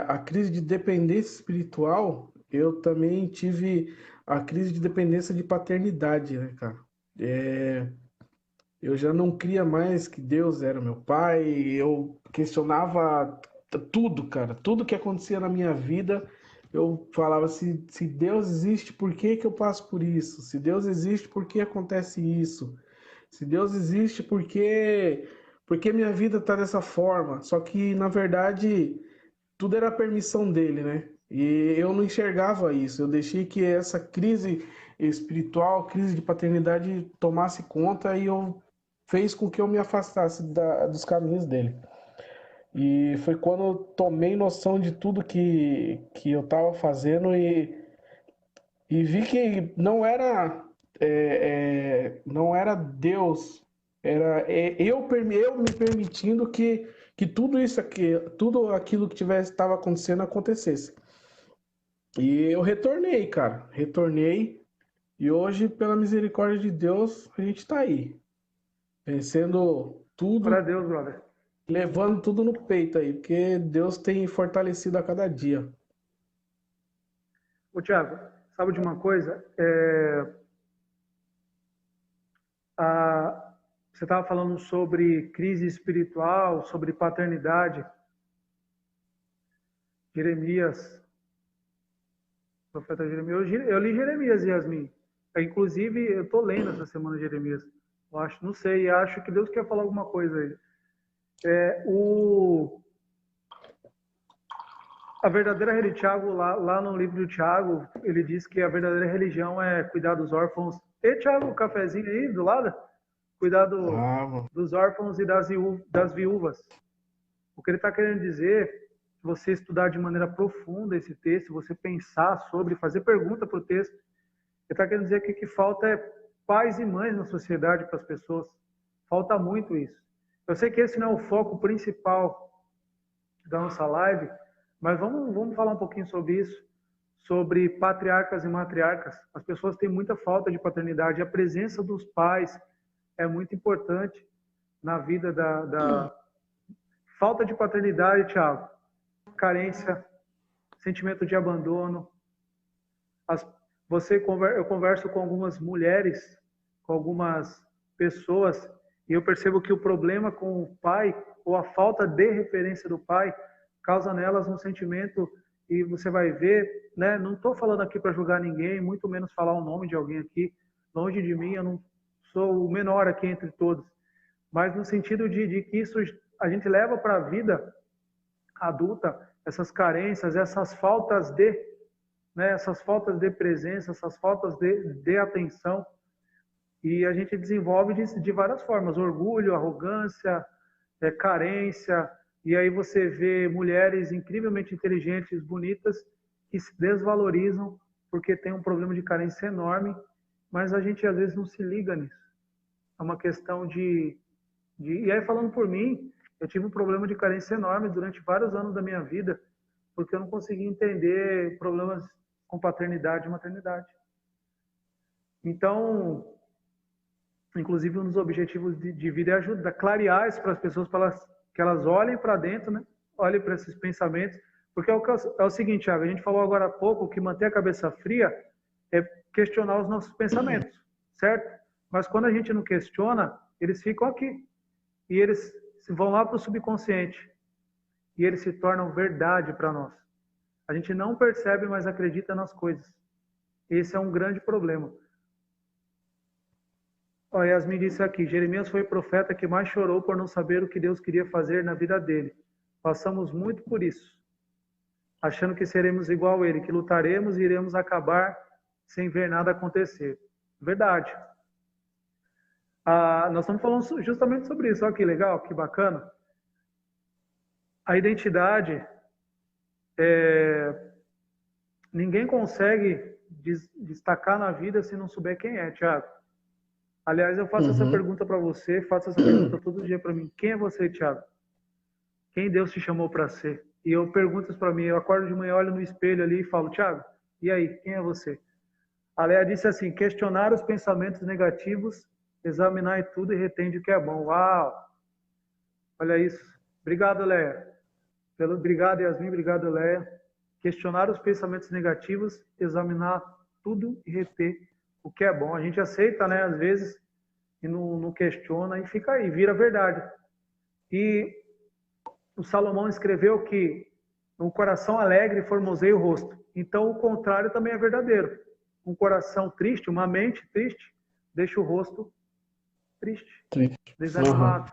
a crise de dependência espiritual, eu também tive a crise de dependência de paternidade, né, cara? É, eu já não cria mais que Deus era meu pai, eu questionava tudo, cara. Tudo que acontecia na minha vida, eu falava: se Deus existe, por que que eu passo por isso? Se Deus existe, por que acontece isso? Se Deus existe, por que minha vida tá dessa forma? Só que, na verdade, tudo era a permissão dele, né? E eu não enxergava isso. Eu deixei que essa crise espiritual, crise de paternidade tomasse conta e eu fez com que eu me afastasse dos caminhos dele. E foi quando eu tomei noção de tudo que eu estava fazendo e vi que não era Deus, eu me permitindo que tudo isso aqui, tudo aquilo que estava acontecendo acontecesse. E eu retornei, cara, retornei e hoje, pela misericórdia de Deus, a gente está aí, vencendo Glória a tudo, Deus, brother. levando tudo no peito aí, porque Deus tem fortalecido a cada dia. Ô, Thiago, sabe de uma coisa? Você estava falando sobre crise espiritual, sobre paternidade. Jeremias, profeta Jeremias. Eu li Jeremias, Yasmin. Inclusive, eu estou lendo essa semana Jeremias. Eu acho, não sei, acho que Deus quer falar alguma coisa aí. A verdadeira religião, Tiago, lá no livro do Tiago, ele diz que a verdadeira religião é cuidar dos órfãos. E, Tiago, o cafezinho aí do lado? Cuidar Ah, dos órfãos e das viúvas. O que ele está querendo dizer, você estudar de maneira profunda esse texto, você pensar sobre, fazer pergunta para o texto, ele está querendo dizer que o que falta é pais e mães na sociedade para as pessoas. Falta muito isso. Eu sei que esse não é o foco principal da nossa live, mas vamos falar um pouquinho sobre isso, sobre patriarcas e matriarcas. As pessoas têm muita falta de paternidade. A presença dos pais é muito importante na vida da falta de paternidade, Thiago. Carência, sentimento de abandono. As, eu converso com algumas mulheres, com algumas pessoas, e eu percebo que o problema com o pai, ou a falta de referência do pai, causa nelas um sentimento, e você vai ver, né? Não estou falando aqui para julgar ninguém, muito menos falar o nome de alguém aqui, longe de mim, eu não sou o menor aqui entre todos, mas no sentido de que isso a gente leva para a vida adulta, essas carências, essas faltas de presença, essas faltas de atenção, e a gente desenvolve de várias formas, orgulho, arrogância, carência, e aí você vê mulheres incrivelmente inteligentes, bonitas, que se desvalorizam porque tem um problema de carência enorme, mas a gente às vezes não se liga nisso. É uma questão e aí falando por mim, eu tive um problema de carência enorme durante vários anos da minha vida, porque eu não conseguia entender problemas com paternidade e maternidade. Então, inclusive, um dos objetivos de vida é ajudar, clarear isso para as pessoas, para que elas olhem para dentro, né? Olhem para esses pensamentos, porque é o seguinte, Thiago, a gente falou agora há pouco que manter a cabeça fria é questionar os nossos pensamentos, certo? Mas quando a gente não questiona, eles ficam aqui e eles vão lá para o subconsciente e eles se tornam verdade para nós. A gente não percebe, mas acredita nas coisas. Esse é um grande problema. Ó, Yasmin disse aqui, Jeremias foi o profeta que mais chorou por não saber o que Deus queria fazer na vida dele. Passamos muito por isso, achando que seremos igual a ele, que lutaremos e iremos acabar sem ver nada acontecer. Verdade. Nós estamos falando justamente sobre isso. Olha que legal, que bacana. A identidade, ninguém consegue destacar na vida se não souber quem é, Thiago? Aliás, eu faço essa Uhum. pergunta para você, faço essa pergunta todo dia para mim. Quem é você, Thiago? Quem Deus te chamou para ser? E eu pergunto isso para mim, eu acordo de manhã, olho no espelho ali e falo, Thiago, e aí, quem é você? A Leia disse assim, questionar os pensamentos negativos, examinar tudo e retende o que é bom. Uau! Olha isso. Obrigado, Leia. Obrigado, Yasmin. Obrigado, Leia. Questionar os pensamentos negativos, examinar tudo e reter o que é bom. A gente aceita, né, às vezes, e não questiona e fica aí, vira verdade. E o Salomão escreveu que um coração alegre formoseia o rosto. Então, o contrário também é verdadeiro. Um coração triste, uma mente triste, deixa o rosto triste, Triste. Aham. desanimado.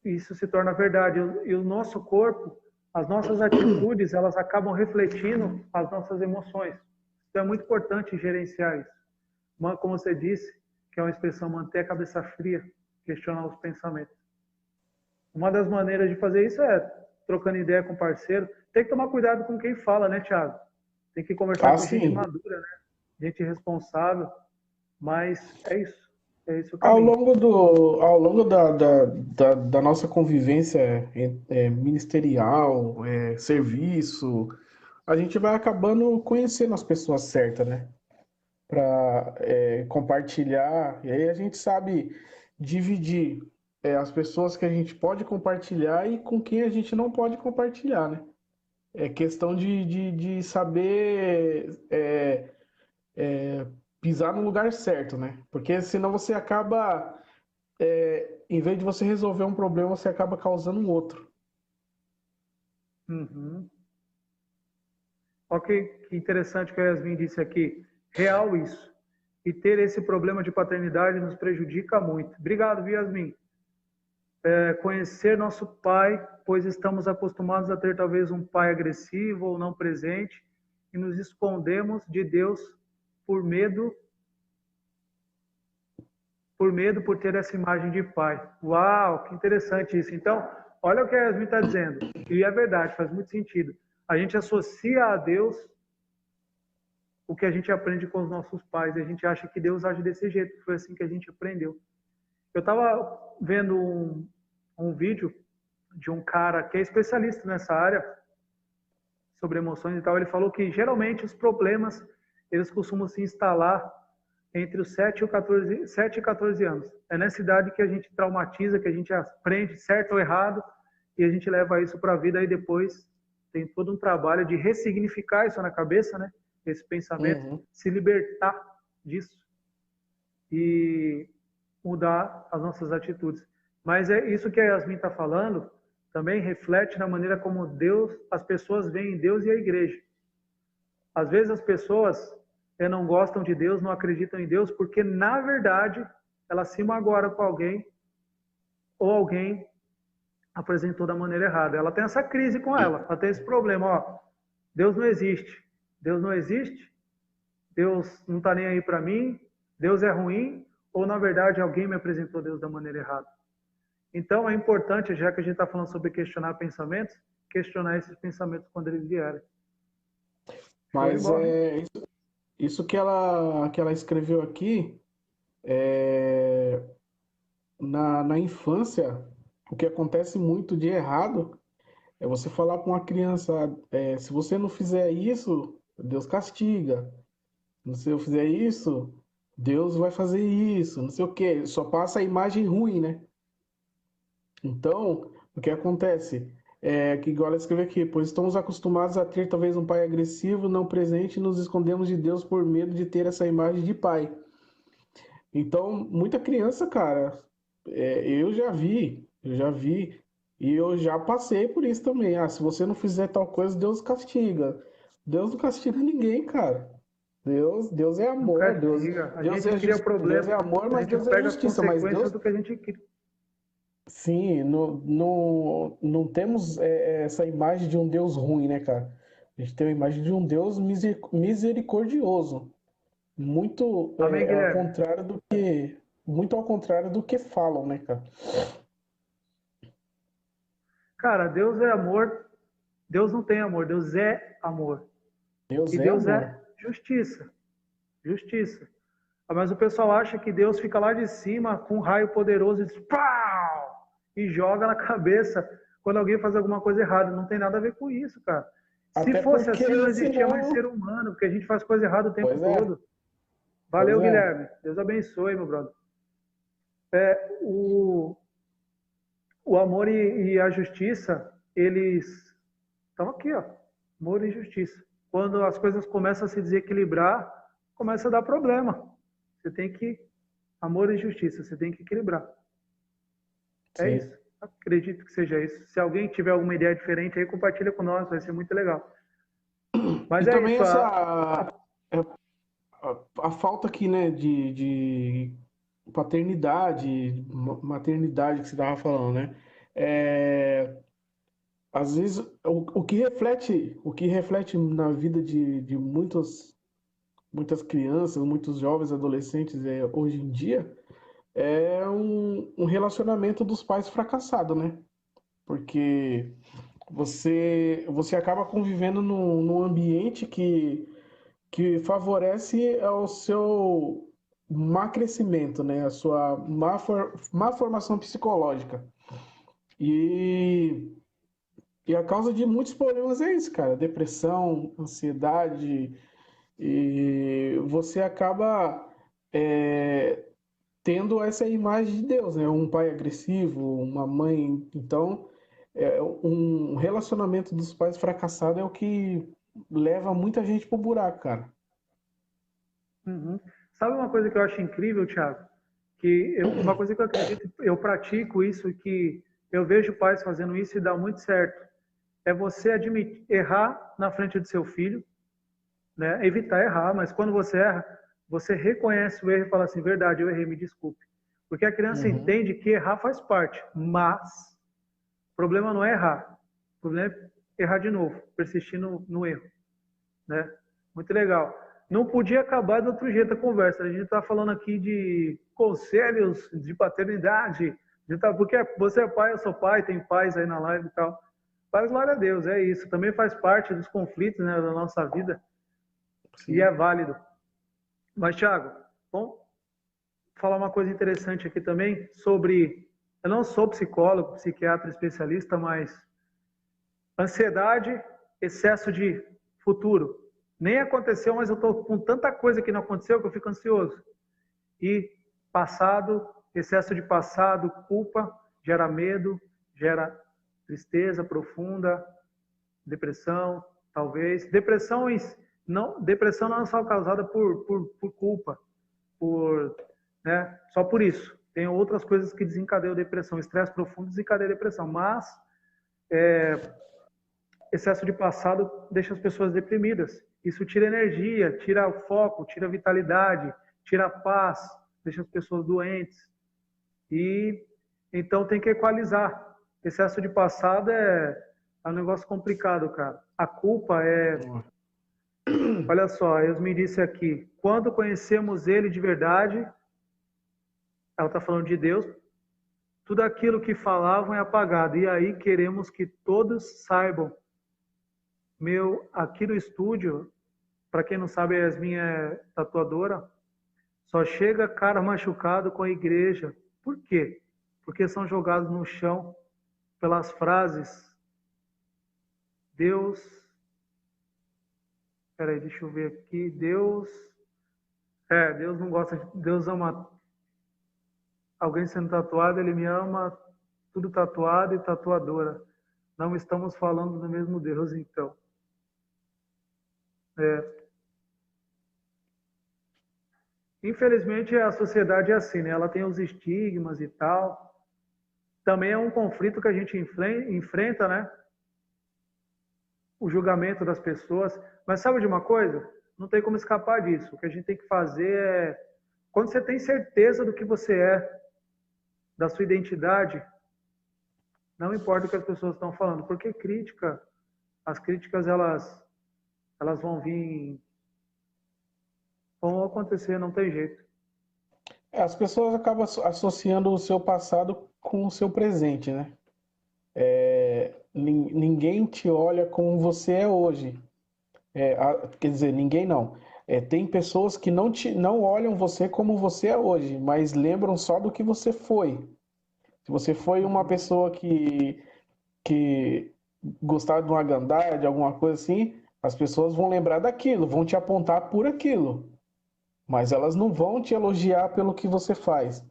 Isso se torna verdade. E o nosso corpo, as nossas atitudes, elas acabam refletindo as nossas emoções. Então é muito importante gerenciar isso. Como você disse, que é uma expressão manter a cabeça fria, questionar os pensamentos. Uma das maneiras de fazer isso é trocando ideia com o parceiro. Tem que tomar cuidado com quem fala, né, Thiago? Tem que conversar Ah, com gente sim. madura, né? Gente responsável. Mas é isso. É esse o Ao caminho. longo ao longo da nossa convivência ministerial, serviço, a gente vai acabando conhecendo as pessoas certas, né? Para compartilhar. E aí a gente sabe dividir as pessoas que a gente pode compartilhar e com quem a gente não pode compartilhar, né? É questão de saber pisar no lugar certo, né? Porque senão você acaba, em vez de você resolver um problema, você acaba causando um outro. Uhum. Olha que interessante que a Yasmin disse aqui. Real isso. E ter esse problema de paternidade nos prejudica muito. Obrigado, Yasmin. Conhecer nosso pai, pois estamos acostumados a ter talvez um pai agressivo ou não presente, e nos escondemos de Deus por medo, por ter essa imagem de pai. Uau, que interessante isso. Então, olha o que a Yasmin está dizendo. E é verdade, faz muito sentido. A gente associa a Deus o que a gente aprende com os nossos pais. A gente acha que Deus age desse jeito, foi assim que a gente aprendeu. Eu estava vendo um vídeo de um cara que é especialista nessa área, sobre emoções e tal. Ele falou que geralmente os problemas eles costumam se instalar entre os 7 e 14 anos. É nessa idade que a gente traumatiza, que a gente aprende certo ou errado e a gente leva isso para a vida e depois tem todo um trabalho de ressignificar isso na cabeça, né? Esse pensamento, Uhum. se libertar disso e mudar as nossas atitudes. Mas é isso que a Yasmin está falando, também reflete na maneira como Deus, as pessoas veem Deus e a igreja. Às vezes as pessoas não gostam de Deus, não acreditam em Deus, porque na verdade elas se magoaram com alguém ou alguém apresentou da maneira errada. Ela tem essa crise com ela tem esse problema, ó. Deus não existe. Deus não existe. Deus não está nem aí para mim. Deus é ruim. Ou na verdade alguém me apresentou Deus da maneira errada. Então é importante, já que a gente está falando sobre questionar pensamentos, questionar esses pensamentos quando eles vierem. Show de Mas bola, hein? isso que ela escreveu aqui, na infância, o que acontece muito de errado é você falar com uma criança, se você não fizer isso, Deus castiga. Se eu fizer isso, Deus vai fazer isso, não sei o quê. Só passa a imagem ruim, né? Então, o que acontece? Que igual ela escreveu aqui, pois estamos acostumados a ter talvez um pai agressivo, não presente, e nos escondemos de Deus por medo de ter essa imagem de pai. Então, muita criança, cara, eu já vi, e eu já passei por isso também. Ah, se você não fizer tal coisa, Deus castiga. Deus não castiga ninguém, cara. Deus é Não amor, castiga. A gente cria Deus problema. é amor, A mas gente Deus é pega as justiça. Mas consequências Deus, do que a gente cria. sim, não temos essa imagem de um Deus ruim, né, cara? A gente tem a imagem de um Deus misericordioso. Muito Amém, ao Guilherme? contrário muito ao contrário do que falam, né, cara? Cara, Deus é amor. Deus não tem amor. Deus é amor. Deus E é Deus amor. Justiça, justiça. Mas o pessoal acha que Deus fica lá de cima com um raio poderoso e diz, pau! E joga na cabeça quando alguém faz alguma coisa errada. Não tem nada a ver com isso, cara. Se Até fosse porque assim, não existia mais ser senão. humano, porque a gente faz coisa errada o tempo Pois é, todo. pois Valeu, é. Guilherme. Deus abençoe, meu brother. O, o amor e a justiça, eles estão aqui, ó. Amor e justiça. Quando as coisas começam a se desequilibrar, começa a dar problema. Você tem que, amor e justiça, você tem que equilibrar. É isso. Sim. Acredito que seja isso. Se alguém tiver alguma ideia diferente aí, compartilha com nós, vai ser muito legal. E Mas é também isso. a falta aqui, né, de paternidade, maternidade que você estava falando, né? É, às vezes, o que reflete na vida de muitas crianças, muitos jovens, adolescentes hoje em dia, é um relacionamento dos pais fracassado, né? Porque você acaba convivendo num ambiente que favorece ao seu má crescimento, né? A sua má formação psicológica. E, e a causa de muitos problemas é isso, cara. Depressão, ansiedade, e você acaba é, tendo essa imagem de Deus, né? Um pai agressivo, uma mãe. Então, um relacionamento dos pais fracassado é o que leva muita gente pro buraco, cara. Uhum. Sabe uma coisa que eu acho incrível, Thiago? Uma coisa que eu acredito, eu pratico isso, que eu vejo pais fazendo isso e dá muito certo. É você admitir, errar na frente do seu filho, né? Evitar errar, mas quando você erra, você reconhece o erro e fala assim, verdade, eu errei, me desculpe. Porque a criança Uhum. entende que errar faz parte, mas o problema não é errar, o problema é errar de novo, persistir no erro, né? Muito legal. Não podia acabar de outro jeito a conversa. A gente está falando aqui de conselhos de paternidade, porque você é pai, eu sou pai, tem pais aí na live e tal. Mas glória a Deus, é isso. Também faz parte dos conflitos, né, da nossa vida e é Sim. válido. Mas, Thiago, vamos falar uma coisa interessante aqui também sobre. Eu não sou psicólogo, psiquiatra especialista, mas ansiedade, excesso de futuro. Nem aconteceu, mas eu estou com tanta coisa que não aconteceu que eu fico ansioso. E passado, excesso de passado, culpa, gera medo, gera tristeza profunda, depressão, talvez. Depressão não é só causada por culpa, por, né, só por isso. Tem outras coisas que desencadeiam depressão. Estresse profundo desencadeia depressão, mas excesso de passado deixa as pessoas deprimidas. Isso tira energia, tira o foco, tira a vitalidade, tira a paz, deixa as pessoas doentes. E então tem que equalizar. Excesso de passado é um negócio complicado, cara. A culpa é, olha só, Deus me disse aqui, quando conhecemos Ele de verdade, ela está falando de Deus, tudo aquilo que falavam é apagado. E aí queremos que todos saibam. Aqui no estúdio, para quem não sabe, a Yasmin é tatuadora. Só chega cara machucado com a igreja. Por quê? Porque são jogados no chão pelas frases. Deus. Peraí, deixa eu ver aqui. Deus não gosta. Deus ama alguém sendo tatuado, ele me ama tudo tatuado e tatuadora. Não estamos falando do mesmo Deus, então. É, infelizmente a sociedade é assim, né? Ela tem os estigmas e tal. Também é um conflito que a gente enfrenta, né? O julgamento das pessoas. Mas sabe de uma coisa? Não tem como escapar disso. O que a gente tem que fazer é. Quando você tem certeza do que você é, da sua identidade, não importa o que as pessoas estão falando. Porque as críticas, elas vão acontecer, não tem jeito. As pessoas acabam associando o seu passado com o seu presente, né? Ninguém te olha como você é hoje. Quer dizer, ninguém não. Tem pessoas que não olham você como você é hoje, mas lembram só do que você foi. Se você foi uma Uhum. pessoa que gostava de uma gandaia, de alguma coisa assim, as pessoas vão lembrar daquilo, vão te apontar por aquilo, mas elas não vão te elogiar pelo que você faz.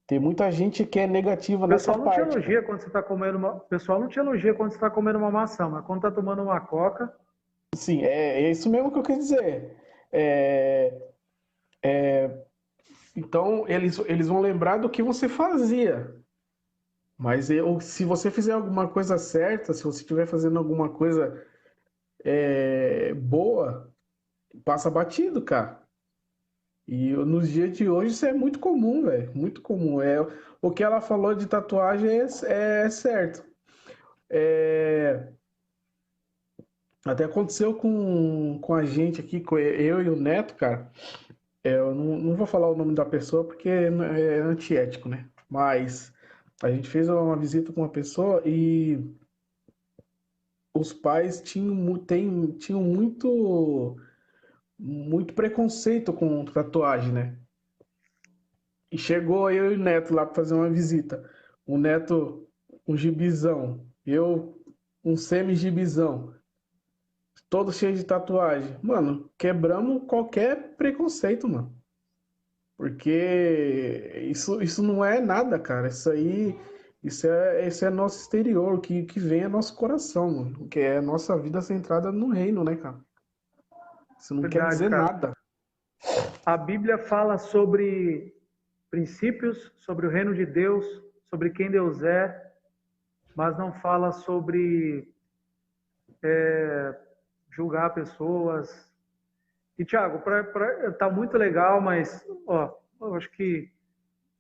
Tem muita gente que é negativa O nessa pessoal não te parte, cara. elogia quando você está comendo o pessoal não te elogia quando você está comendo uma maçã, mas quando está tomando uma coca, Sim, é isso mesmo que eu quis dizer. É, então, eles vão lembrar do que você fazia. Mas se você fizer alguma coisa certa, se você estiver fazendo alguma coisa boa, passa batido, cara. E nos dias de hoje isso é muito comum, velho. Muito comum. O que ela falou de tatuagem é certo. É, até aconteceu com a gente aqui, com eu e o Neto, cara. Eu não vou falar o nome da pessoa porque é antiético, né? Mas a gente fez uma visita com uma pessoa e os pais tinham muito preconceito com tatuagem, né? E chegou eu e o Neto lá para fazer uma visita. O Neto, um gibizão, eu, um semi-gibizão, todo cheio de tatuagem. Mano, quebramos qualquer preconceito, mano. Porque isso não é nada, cara. Isso é nosso exterior, que vem é nosso coração, mano. Que é a nossa vida centrada no reino, né, cara? Isso não quer verdade, dizer cara. nada. A Bíblia fala sobre princípios, sobre o reino de Deus, sobre quem Deus é, mas não fala sobre julgar pessoas. E, Thiago, tá muito legal, mas ó, eu acho que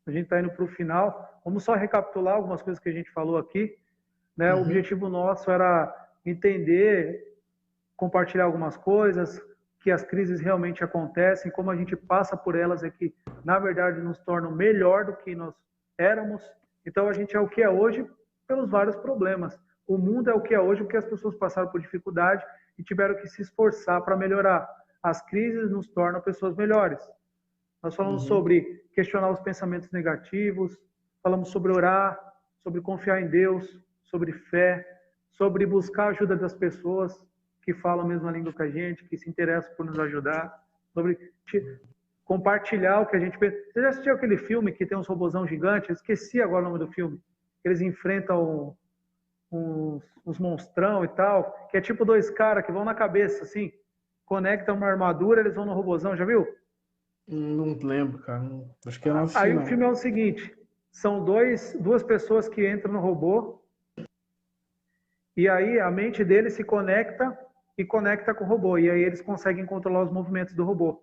a gente está indo para o final. Vamos só recapitular algumas coisas que a gente falou aqui. Né? O Uhum, objetivo nosso era entender, compartilhar algumas coisas, que as crises realmente acontecem, como a gente passa por elas é que, na verdade, nos tornam melhor do que nós éramos. Então, a gente é o que é hoje pelos vários problemas. O mundo é o que é hoje porque as pessoas passaram por dificuldade e tiveram que se esforçar para melhorar. As crises nos tornam pessoas melhores. Nós falamos uhum, sobre questionar os pensamentos negativos, falamos sobre orar, sobre confiar em Deus, sobre fé, sobre buscar a ajuda das pessoas que falam a mesma língua que a gente, que se interessam por nos ajudar, sobre compartilhar o que a gente pensa. Você já assistiu aquele filme que tem uns robôzão gigantes? Eu esqueci agora o nome do filme. Eles enfrentam uns monstrão e tal, que é tipo dois caras que vão na cabeça, assim, conectam uma armadura, eles vão no robôzão, já viu? não lembro, cara. Acho que eu não assisti, Aí o filme não. é o seguinte: são duas pessoas que entram no robô e aí a mente deles se conecta e conecta com o robô e aí eles conseguem controlar os movimentos do robô.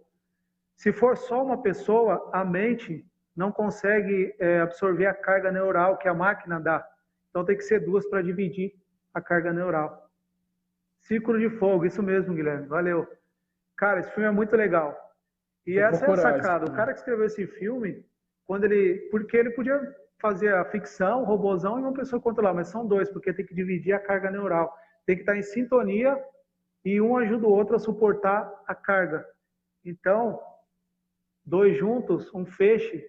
Se for só uma pessoa, a mente não consegue absorver a carga neural que a máquina dá. Então tem que ser duas para dividir a carga neural. Círculo de Fogo, isso mesmo, Guilherme. Valeu. Cara, esse filme é muito legal. E Vou essa é a procurar esse sacada. O filme. cara que escreveu esse filme, porque ele podia fazer a ficção, o robôzão e uma pessoa controlar, mas são dois, porque tem que dividir a carga neural. Tem que estar em sintonia e um ajuda o outro a suportar a carga. Então, dois juntos, um feixe,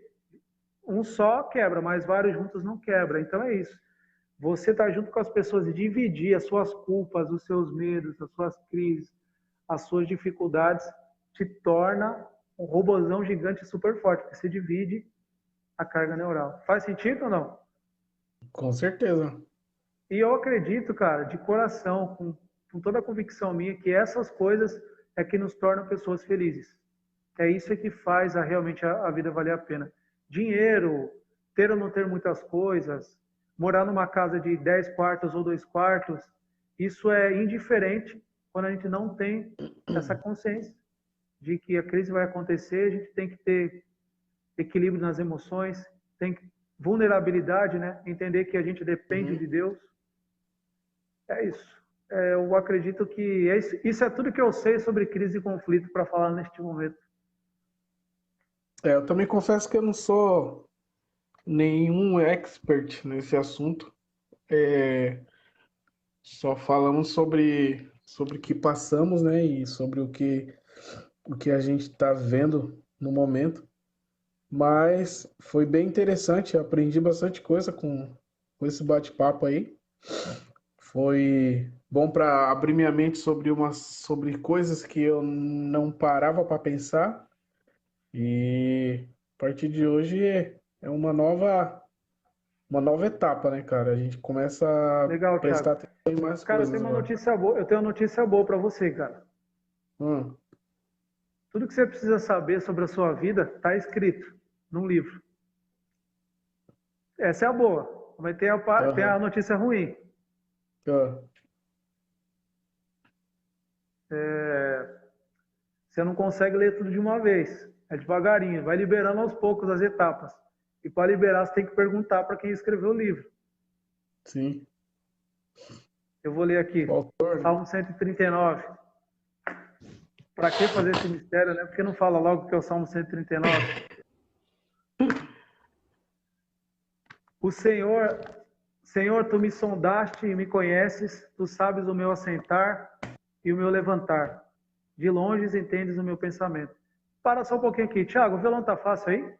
um só quebra, mas vários juntos não quebra. Então é isso. Você está junto com as pessoas e dividir as suas culpas, os seus medos, as suas crises, as suas dificuldades, te torna um robozão gigante super forte, porque você divide a carga neural. Faz sentido ou não? Com certeza. E eu acredito, cara, de coração, com toda a convicção minha, que essas coisas é que nos tornam pessoas felizes. É isso que faz realmente a vida valer a pena. Dinheiro, ter ou não ter muitas coisas, morar numa casa de 10 quartos ou 2 quartos, isso é indiferente quando a gente não tem essa consciência de que a crise vai acontecer, a gente tem que ter equilíbrio nas emoções, tem vulnerabilidade, né? Entender que a gente depende Uhum. de Deus. É isso. Eu acredito que isso é tudo que eu sei sobre crise e conflito para falar neste momento. Eu também confesso que eu não sou nenhum expert nesse assunto. É, só falamos sobre o que passamos, né? E sobre o que a gente está vendo no momento, mas foi bem interessante, eu aprendi bastante coisa com esse bate-papo aí. Foi bom para abrir minha mente sobre coisas que eu não parava para pensar. E a partir de hoje é uma nova etapa, né, cara? A gente começa a Legal, prestar Thiago. atenção em mais Cara, eu tenho coisas uma agora. notícia boa, eu tenho uma notícia boa para você, cara. Hum, Tudo que você precisa saber sobre a sua vida está escrito num livro. Essa é a boa. Vai ter tem a aham, notícia ruim. ah, Você não consegue ler tudo de uma vez. É devagarinho. Vai liberando aos poucos as etapas. E para liberar, você tem que perguntar para quem escreveu o livro. sim. Eu vou ler O aqui. autor, né? Salmo 139. Para que fazer esse mistério, né? Porque não fala logo que é o Salmo 139. O Senhor, tu me sondaste e me conheces, tu sabes o meu assentar e o meu levantar. De longe entendes o meu pensamento. Para só um pouquinho aqui. Tiago, o violão tá fácil aí?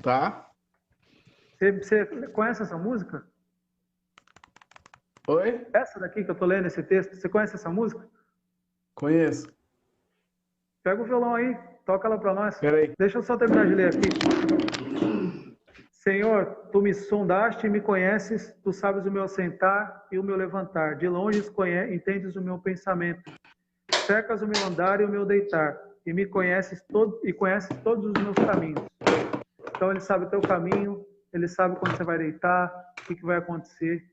Tá? Você conhece essa música? Oi? Essa daqui que eu tô lendo, esse texto, você conhece essa música? Conheço. Pega o violão aí, toca ela para nós. Peraí. Deixa eu só terminar de ler aqui. Senhor, tu me sondaste e me conheces, tu sabes o meu assentar e o meu levantar. De longe entendes o meu pensamento. Cercas o meu andar e o meu deitar, e me conheces e conheces todos os meus caminhos. Então ele sabe o teu caminho, ele sabe quando você vai deitar, o que vai acontecer.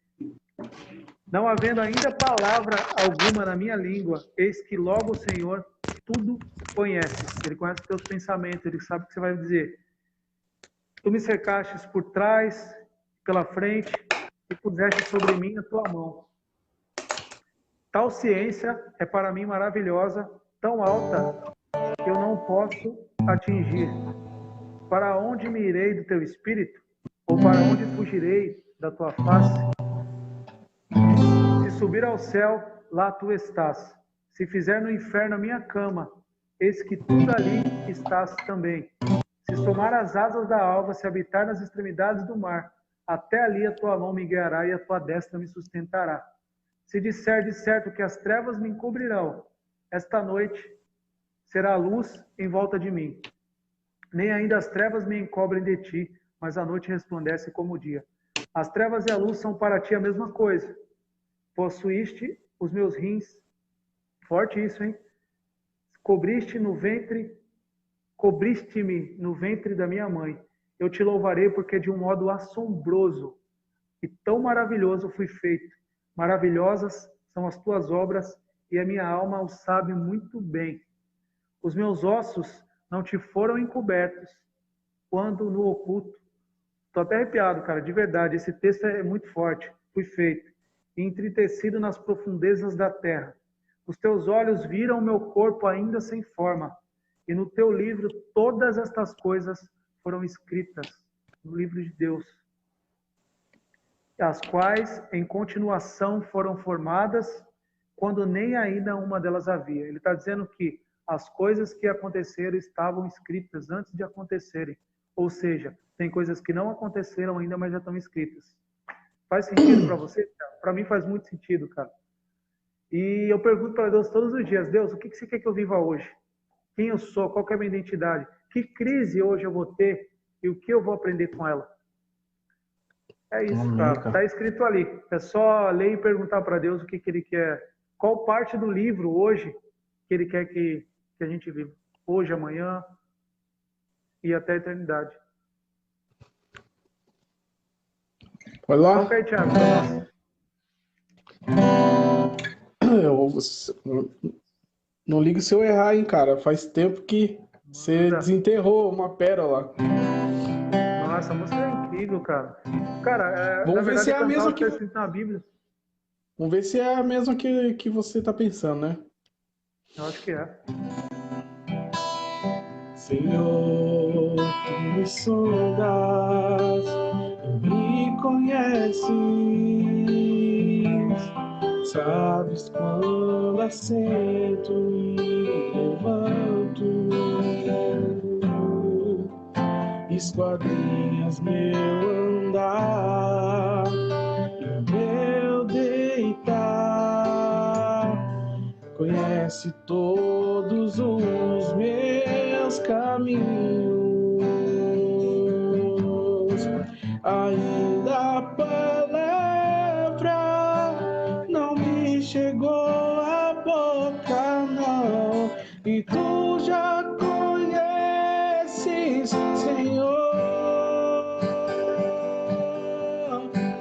Não havendo ainda palavra alguma na minha língua, eis que logo o Senhor tudo conhece. Ele conhece os teus pensamentos, ele sabe o que você vai dizer. Tu me cercastes por trás, pela frente, e puseste sobre mim a tua mão. Tal ciência é para mim maravilhosa, tão alta que eu não posso atingir. Para onde me irei do teu espírito? Ou para onde fugirei da tua face? Se subir ao céu, lá tu estás. Se fizer no inferno a minha cama, eis que tudo ali estás também. Se somar as asas da alva, se habitar nas extremidades do mar, até ali a tua mão me guiará e a tua destra me sustentará. Se disser de certo que as trevas me encobrirão, esta noite será a luz em volta de mim. Nem ainda as trevas me encobrem de ti, mas a noite resplandece como o dia. As trevas e a luz são para ti a mesma coisa. Possuíste os meus rins, forte isso, hein? Cobriste-me no ventre da minha mãe. Eu te louvarei porque de um modo assombroso e tão maravilhoso fui feito. Maravilhosas são as tuas obras e a minha alma o sabe muito bem. Os meus ossos não te foram encobertos quando no oculto. Estou até arrepiado, cara, de verdade. Esse texto é muito forte. Fui feito e entritecido nas profundezas da terra. Os teus olhos viram o meu corpo ainda sem forma, e no teu livro todas estas coisas foram escritas, no livro de Deus, as quais em continuação foram formadas quando nem ainda uma delas havia. Ele está dizendo que as coisas que aconteceram estavam escritas antes de acontecerem. Ou seja, tem coisas que não aconteceram ainda, mas já estão escritas. Faz sentido para você? Para mim faz muito sentido, cara. E eu pergunto para Deus todos os dias, Deus, o que você quer que eu viva hoje? Quem eu sou? Qual é a minha identidade? Que crise hoje eu vou ter e o que eu vou aprender com ela? É isso, Amém, cara. Está cara. escrito ali. É só ler e perguntar para Deus o que ele quer. Qual parte do livro hoje que ele quer que a gente viva? Hoje, amanhã e até a eternidade. Vai Toca lá. aí, Thiago, para nós. Eu não ligo se eu errar, hein, cara. Faz tempo que você Manda. desenterrou uma pérola. Nossa, a música é incrível, cara. Cara, na Vamos ver se verdade, é a cantar o mesma que que, está escrito na Bíblia, vamos ver se é a mesma que você tá pensando, né? eu acho que é. Senhor, tu me sondas, tu me conheces, sabes quando assento e levanto, esquadrinhas meu andar e meu deitar, conhece todos os meus caminhos, ainda a palavra não me chegou à boca, não, e tu já conheces, Senhor.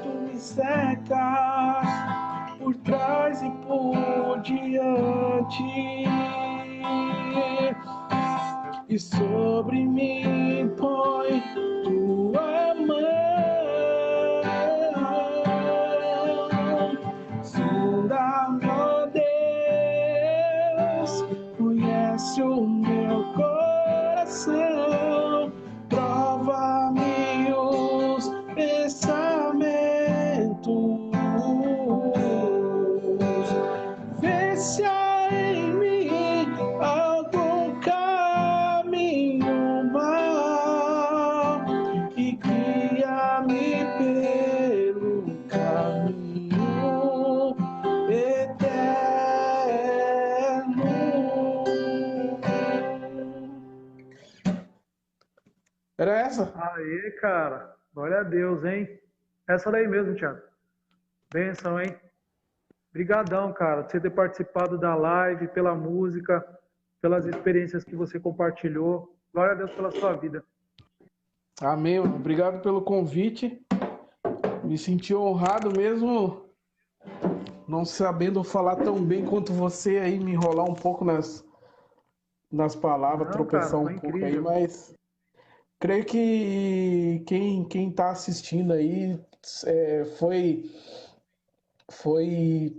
Tu me cercas por trás e por diante, e sobre mim põe tua mão. Sonda-me, ó Deus, conhece o meu coração, prova-me os pensamentos, vê se há em mim algum caminho mau e guia-me pelo caminho eterno. Era essa? Aí, cara. Glória a Deus, hein? Essa daí mesmo, Thiago. Benção, hein? Brigadão, cara, por você ter participado da live, pela música, pelas experiências que você compartilhou. Glória a Deus pela sua vida. Amém. Obrigado pelo convite. Me senti honrado mesmo, não sabendo falar tão bem quanto você aí, me enrolar um pouco nas palavras, Não, tropeçar cara, um foi pouco aí, incrível. mas creio que quem tá assistindo aí foi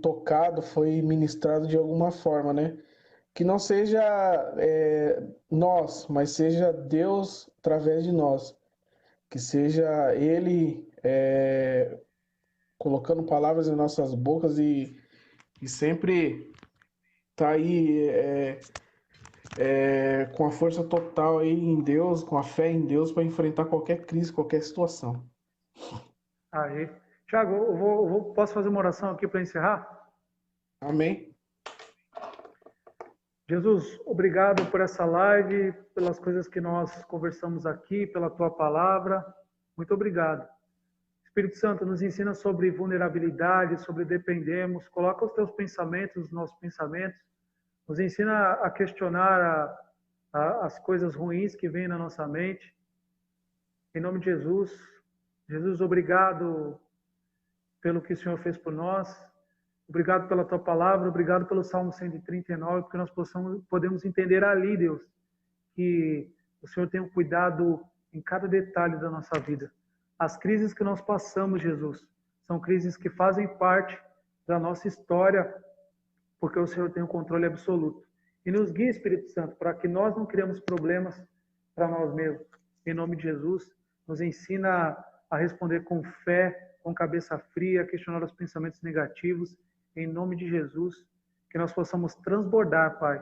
tocado, foi ministrado de alguma forma, né? Que não seja nós, mas seja Deus através de nós. Que seja Ele colocando palavras em nossas bocas e sempre tá aí com a força total aí em Deus, com a fé em Deus para enfrentar qualquer crise, qualquer situação. Aí. Thiago, posso fazer uma oração aqui para encerrar? Amém? Jesus, obrigado por essa live, pelas coisas que nós conversamos aqui, pela tua palavra. Muito obrigado. Espírito Santo, nos ensina sobre vulnerabilidade, sobre dependemos. Coloca os teus pensamentos, os nossos pensamentos. Nos ensina a questionar as coisas ruins que vêm na nossa mente. Em nome de Jesus. Jesus, obrigado pelo que o Senhor fez por nós. Obrigado pela tua palavra, obrigado pelo Salmo 139, porque nós podemos entender ali, Deus, que o Senhor tem um cuidado em cada detalhe da nossa vida. As crises que nós passamos, Jesus, são crises que fazem parte da nossa história, porque o Senhor tem o controle absoluto. E nos guia, Espírito Santo, para que nós não criemos problemas para nós mesmos. Em nome de Jesus, nos ensina a responder com fé, com cabeça fria, a questionar os pensamentos negativos. Em nome de Jesus, que nós possamos transbordar, Pai,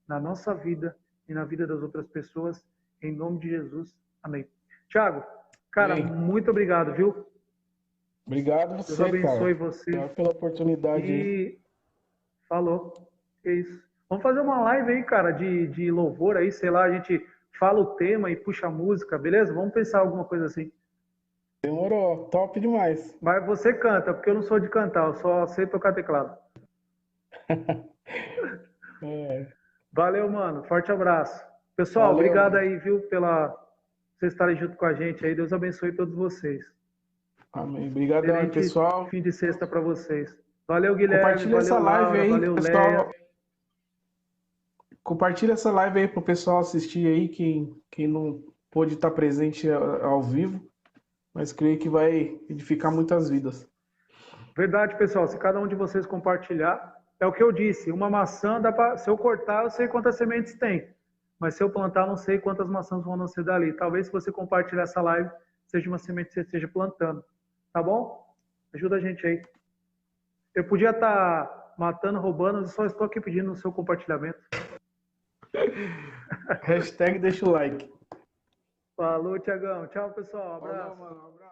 na nossa vida e na vida das outras pessoas. Em nome de Jesus. Amém. Tiago, cara, Amém. muito obrigado, viu? Obrigado Deus você, abençoe cara. você. Obrigado pela oportunidade aí. E falou. É isso. Vamos fazer uma live aí, cara, de louvor aí, sei lá, a gente fala o tema e puxa a música, beleza? Vamos pensar alguma coisa assim. Demorou, top demais. Mas você canta, porque eu não sou de cantar, eu só sei tocar teclado. É, Valeu, mano. Forte abraço. Pessoal, valeu, obrigado mano. aí, viu, pela vocês estarem junto com a gente aí. Deus abençoe todos vocês. Amém. Obrigadão aí, Excelente pessoal. fim de sexta para vocês. Valeu, Guilherme. Compartilha essa Valeu, live Laura. aí pro Valeu, Leia. pessoal. Compartilha essa live aí pro pessoal assistir aí, quem não pôde estar presente ao vivo, mas creio que vai edificar muitas vidas. Verdade, pessoal. Se cada um de vocês compartilhar, é o que eu disse. Uma maçã, se eu cortar, eu sei quantas sementes tem. Mas se eu plantar, não sei quantas maçãs vão nascer dali. Talvez se você compartilhar essa live, seja uma semente que você esteja plantando. Tá bom? Ajuda a gente aí. Eu podia estar matando, roubando, só estou aqui pedindo o seu compartilhamento. Hashtag deixa o like. Falou, Tiagão. Tchau, pessoal. Falou, Abraço. mano. Um abraço.